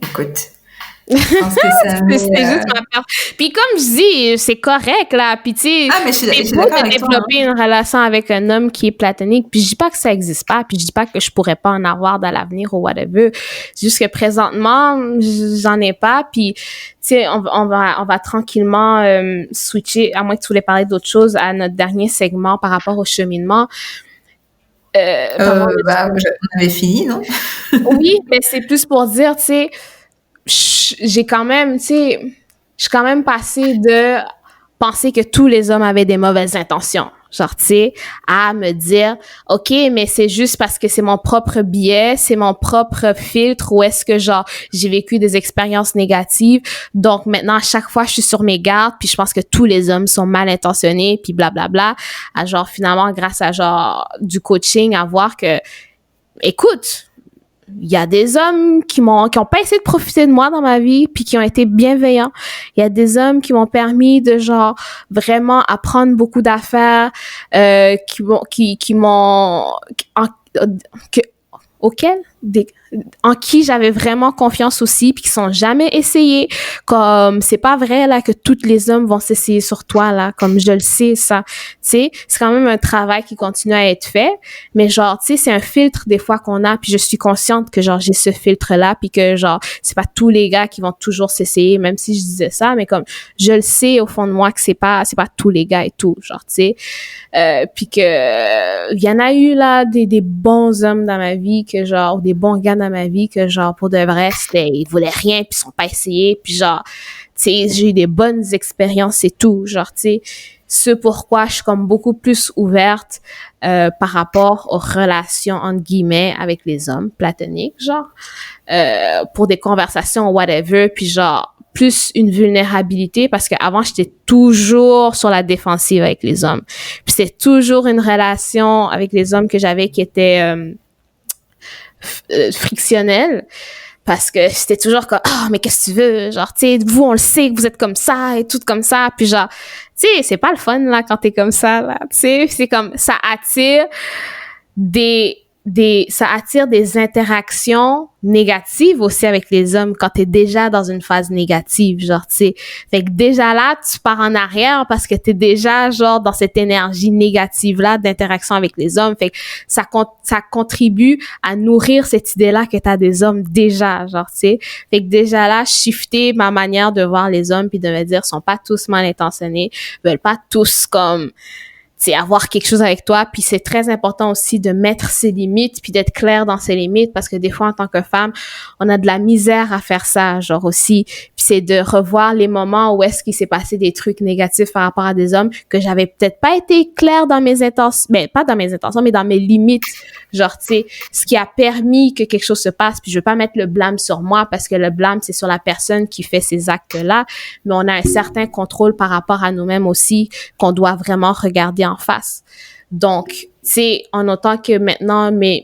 Écoute... c'est juste ma peur. Puis comme je dis, c'est correct là. Puis tu sais, c'est beau de développer une relation avec un homme qui est platonique. Puis je dis pas que ça existe pas. Puis je dis pas que je pourrais pas en avoir dans l'avenir ou whatever. C'est juste que présentement, j'en ai pas. Puis tu sais, on va tranquillement switcher. À moins que tu voulais parler d'autre chose à notre dernier segment par rapport au cheminement. On avait fini, non? Oui, mais c'est plus pour dire, tu sais. J'ai quand même, tu sais, je suis quand même passée de penser que tous les hommes avaient des mauvaises intentions. Genre, tu sais, à me dire, OK, mais c'est juste parce que c'est mon propre biais, c'est mon propre filtre, ou est-ce que, genre, j'ai vécu des expériences négatives, donc maintenant, à chaque fois, je suis sur mes gardes, puis je pense que tous les hommes sont mal intentionnés, puis blablabla, à genre, finalement, grâce à, genre, du coaching, à voir que, écoute, il y a des hommes qui ont pas essayé de profiter de moi dans ma vie puis qui ont été bienveillants. Il y a des hommes qui m'ont permis de genre vraiment apprendre beaucoup d'affaires en qui j'avais vraiment confiance aussi puis qui sont jamais essayés. Comme c'est pas vrai là que tous les hommes vont s'essayer sur toi là, comme je le sais ça. Tu sais, c'est quand même un travail qui continue à être fait, mais genre tu sais c'est un filtre des fois qu'on a puis je suis consciente que genre j'ai ce filtre là puis que genre c'est pas tous les gars qui vont toujours s'essayer même si je disais ça, mais comme je le sais au fond de moi que c'est pas tous les gars et tout, genre tu sais. Puis que il y en a eu là des bons hommes dans ma vie que genre des bons gars dans ma vie que genre pour de vrai ils voulaient rien puis ils sont pas essayés puis genre tu sais j'ai eu des bonnes expériences et tout, genre tu sais ce pourquoi je suis comme beaucoup plus ouverte par rapport aux relations entre guillemets avec les hommes platoniques, genre pour des conversations whatever, puis genre plus une vulnérabilité parce qu'avant j'étais toujours sur la défensive avec les hommes. Puis c'est toujours une relation avec les hommes que j'avais qui était frictionnelle parce que c'était toujours comme mais qu'est-ce que tu veux, genre tu sais vous on le sait que vous êtes comme ça et tout comme ça, puis genre tu sais c'est pas le fun là quand t'es comme ça là, tu sais c'est comme ça attire des interactions négatives aussi avec les hommes quand t'es déjà dans une phase négative, genre, tu sais. Fait que déjà là, tu pars en arrière parce que t'es déjà, genre, dans cette énergie négative-là d'interaction avec les hommes. Fait que ça contribue à nourrir cette idée-là que t'as des hommes déjà, genre, tu sais. Fait que déjà là, shifter ma manière de voir les hommes puis de me dire, sont pas tous mal intentionnés, veulent pas tous comme... c'est avoir quelque chose avec toi, puis c'est très important aussi de mettre ses limites, puis d'être clair dans ses limites, parce que des fois, en tant que femme, on a de la misère à faire ça, genre aussi, puis c'est de revoir les moments où est-ce qu'il s'est passé des trucs négatifs par rapport à des hommes, que j'avais peut-être pas été claire dans mes intentions, ben pas dans mes intentions, mais dans mes limites, genre, tu sais, ce qui a permis que quelque chose se passe, puis je veux pas mettre le blâme sur moi, parce que le blâme, c'est sur la personne qui fait ces actes-là, mais on a un certain contrôle par rapport à nous-mêmes aussi, qu'on doit vraiment regarder en face. Donc, c'est en autant que maintenant mes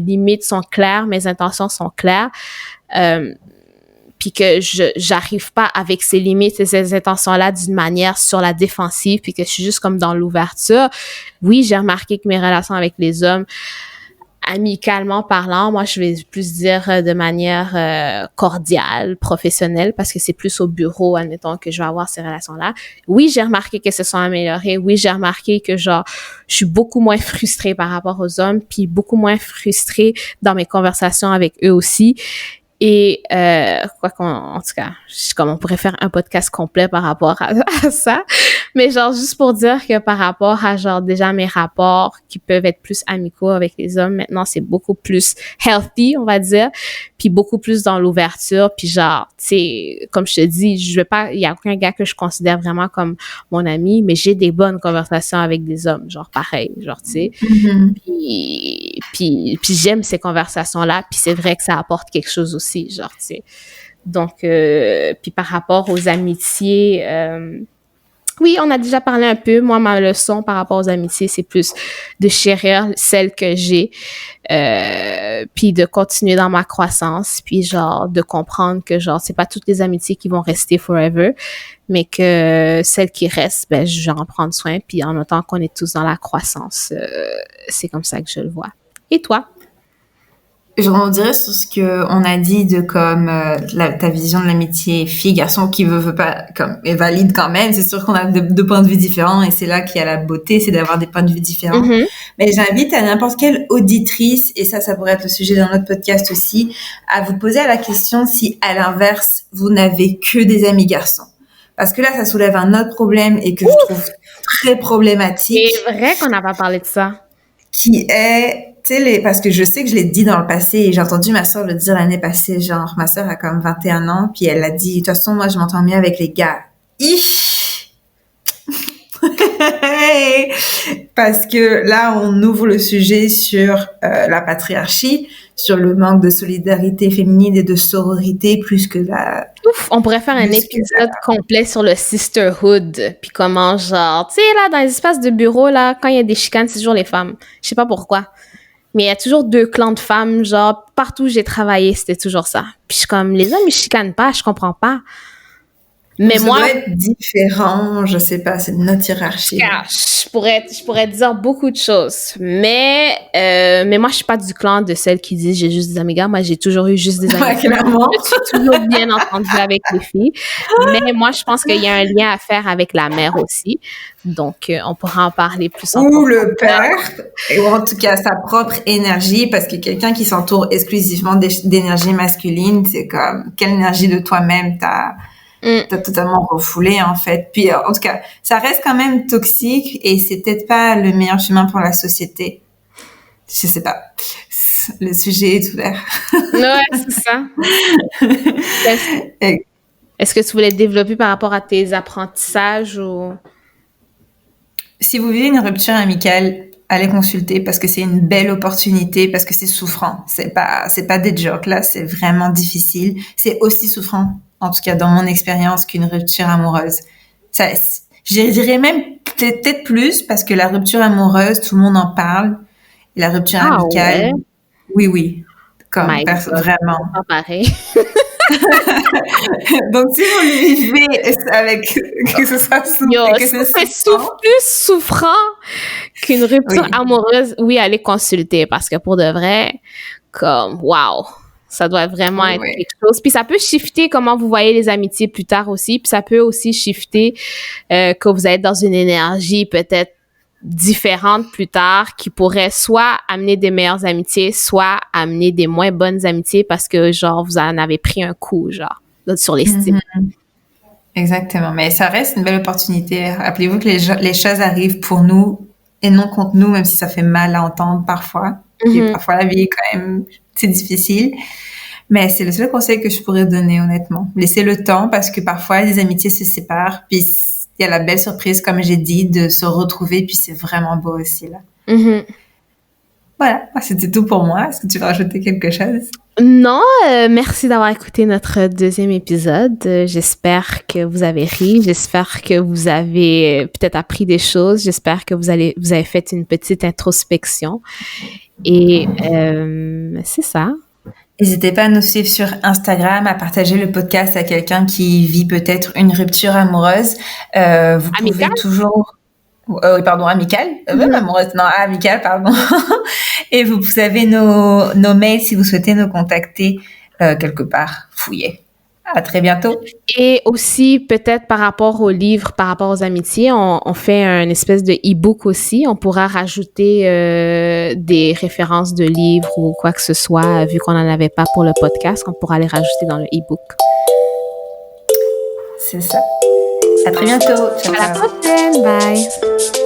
limites sont claires, mes intentions sont claires, puis que j'arrive pas avec ces limites et ces intentions-là d'une manière sur la défensive, puis que je suis juste comme dans l'ouverture. Oui, j'ai remarqué que mes relations avec les hommes, amicalement parlant, moi je vais plus dire de manière cordiale, professionnelle, parce que c'est plus au bureau, admettons, que je vais avoir ces relations-là. Oui, j'ai remarqué que se sont améliorées. Oui, j'ai remarqué que genre je suis beaucoup moins frustrée par rapport aux hommes, puis beaucoup moins frustrée dans mes conversations avec eux aussi. Et en tout cas, comme on pourrait faire un podcast complet par rapport à ça, mais genre juste pour dire que par rapport à genre déjà mes rapports qui peuvent être plus amicaux avec les hommes, maintenant c'est beaucoup plus healthy, on va dire, puis beaucoup plus dans l'ouverture, puis genre tu sais, comme je te dis, je veux pas, il y a aucun gars que je considère vraiment comme mon ami, mais j'ai des bonnes conversations avec des hommes, genre pareil, genre tu sais, puis j'aime ces conversations-là, puis c'est vrai que ça apporte quelque chose aussi, genre, tu sais. Donc, puis par rapport aux amitiés, oui, on a déjà parlé un peu. Moi, ma leçon par rapport aux amitiés, c'est plus de chérir celles que j'ai, puis de continuer dans ma croissance, puis genre de comprendre que genre c'est pas toutes les amitiés qui vont rester forever, mais que celles qui restent, ben je vais en prendre soin, puis en autant qu'on est tous dans la croissance, c'est comme ça que je le vois. Et toi? Je rebondirais sur ce que on a dit de comme ta vision de l'amitié fille-garçon qui veut pas comme est valide quand même. C'est sûr qu'on a deux points de vue différents et c'est là qu'il y a la beauté, c'est d'avoir des points de vue différents. Mm-hmm. Mais j'invite à n'importe quelle auditrice, et ça pourrait être le sujet d'un autre podcast aussi, à vous poser la question si à l'inverse vous n'avez que des amis garçons. Parce que là, ça soulève un autre problème et que je trouve très problématique. C'est vrai qu'on n'a pas parlé de ça. Qui est parce que je sais que je l'ai dit dans le passé et j'ai entendu ma sœur le dire l'année passée, genre ma sœur a comme 21 ans puis elle a dit de toute façon moi je m'entends mieux avec les gars. Parce que là on ouvre le sujet sur la patriarchie, sur le manque de solidarité féminine et de sororité plus que la... Ouf, on pourrait faire un épisode complet sur le sisterhood puis comment genre, tu sais là dans les espaces de bureau là, quand il y a des chicanes, c'est toujours les femmes. Je sais pas pourquoi. Mais il y a toujours 2 clans de femmes, genre, partout où j'ai travaillé, c'était toujours ça. Puis je suis comme, les hommes, ils chicanent pas, je comprends pas. Mais ça doit être différent, je sais pas, c'est notre hiérarchie. Je pourrais dire beaucoup de choses. Mais moi, je suis pas du clan de celles qui disent j'ai juste des amis gars. Moi, j'ai toujours eu juste des amis gars. Clairement. Je suis toujours bien entendue avec les filles. Mais moi, je pense qu'il y a un lien à faire avec la mère aussi. Donc, on pourra en parler plus en Ou le père, ou en tout cas sa propre énergie, parce que quelqu'un qui s'entoure exclusivement d'énergie masculine, c'est comme, quelle énergie de toi-même t'as totalement refoulé, en fait. Puis, en tout cas, ça reste quand même toxique et c'est peut-être pas le meilleur chemin pour la société. Je sais pas. Le sujet est ouvert. Ouais, c'est ça. Est-ce que tu voulais développer par rapport à tes apprentissages ou... Si vous vivez une rupture amicale, allez consulter parce que c'est une belle opportunité, parce que c'est souffrant. C'est pas des jokes, là, c'est vraiment difficile. C'est aussi souffrant, en tout cas dans mon expérience, qu'une rupture amoureuse. Ça, je dirais même peut-être plus parce que la rupture amoureuse, tout le monde en parle. Et la rupture amicale, ouais. Oui. Comme vraiment. Pas pareil. Donc, si vous le vivez avec que ce soit plus souffrant qu'une rupture amoureuse, oui, allez consulter parce que pour de vrai, comme, wow, ça doit vraiment être quelque chose. Puis ça peut shifter comment vous voyez les amitiés plus tard aussi. Puis ça peut aussi shifter que vous êtes dans une énergie peut-être différentes plus tard qui pourraient soit amener des meilleures amitiés, soit amener des moins bonnes amitiés parce que, genre, vous en avez pris un coup, genre, sur l'estime. Exactement. Mais ça reste une belle opportunité. Rappelez-vous que les choses arrivent pour nous et non contre nous, même si ça fait mal à entendre parfois. Et parfois, la vie est quand même, c'est difficile. Mais c'est le seul conseil que je pourrais donner, honnêtement. Laissez le temps parce que parfois, les amitiés se séparent. Puis, il y a la belle surprise, comme j'ai dit, de se retrouver. Puis, c'est vraiment beau aussi, là. Voilà. C'était tout pour moi. Est-ce que tu veux rajouter quelque chose? Non, merci d'avoir écouté notre deuxième épisode. J'espère que vous avez ri. J'espère que vous avez peut-être appris des choses. J'espère que vous avez fait une petite introspection. Et c'est ça. N'hésitez pas à nous suivre sur Instagram, à partager le podcast à quelqu'un qui vit peut-être une rupture amoureuse. Vous pouvez toujours... oui, pardon, amicale. Même amoureuse, non, amicale, pardon. Et vous avez nos mails si vous souhaitez nous contacter quelque part. Fouillez. À très bientôt. Et aussi, peut-être par rapport aux livres, par rapport aux amitiés, on fait un espèce de e-book aussi. On pourra rajouter des références de livres ou quoi que ce soit, vu qu'on n'en avait pas pour le podcast, on pourra les rajouter dans le e-book. C'est ça. À très bientôt. Ciao. À la prochaine. Bye.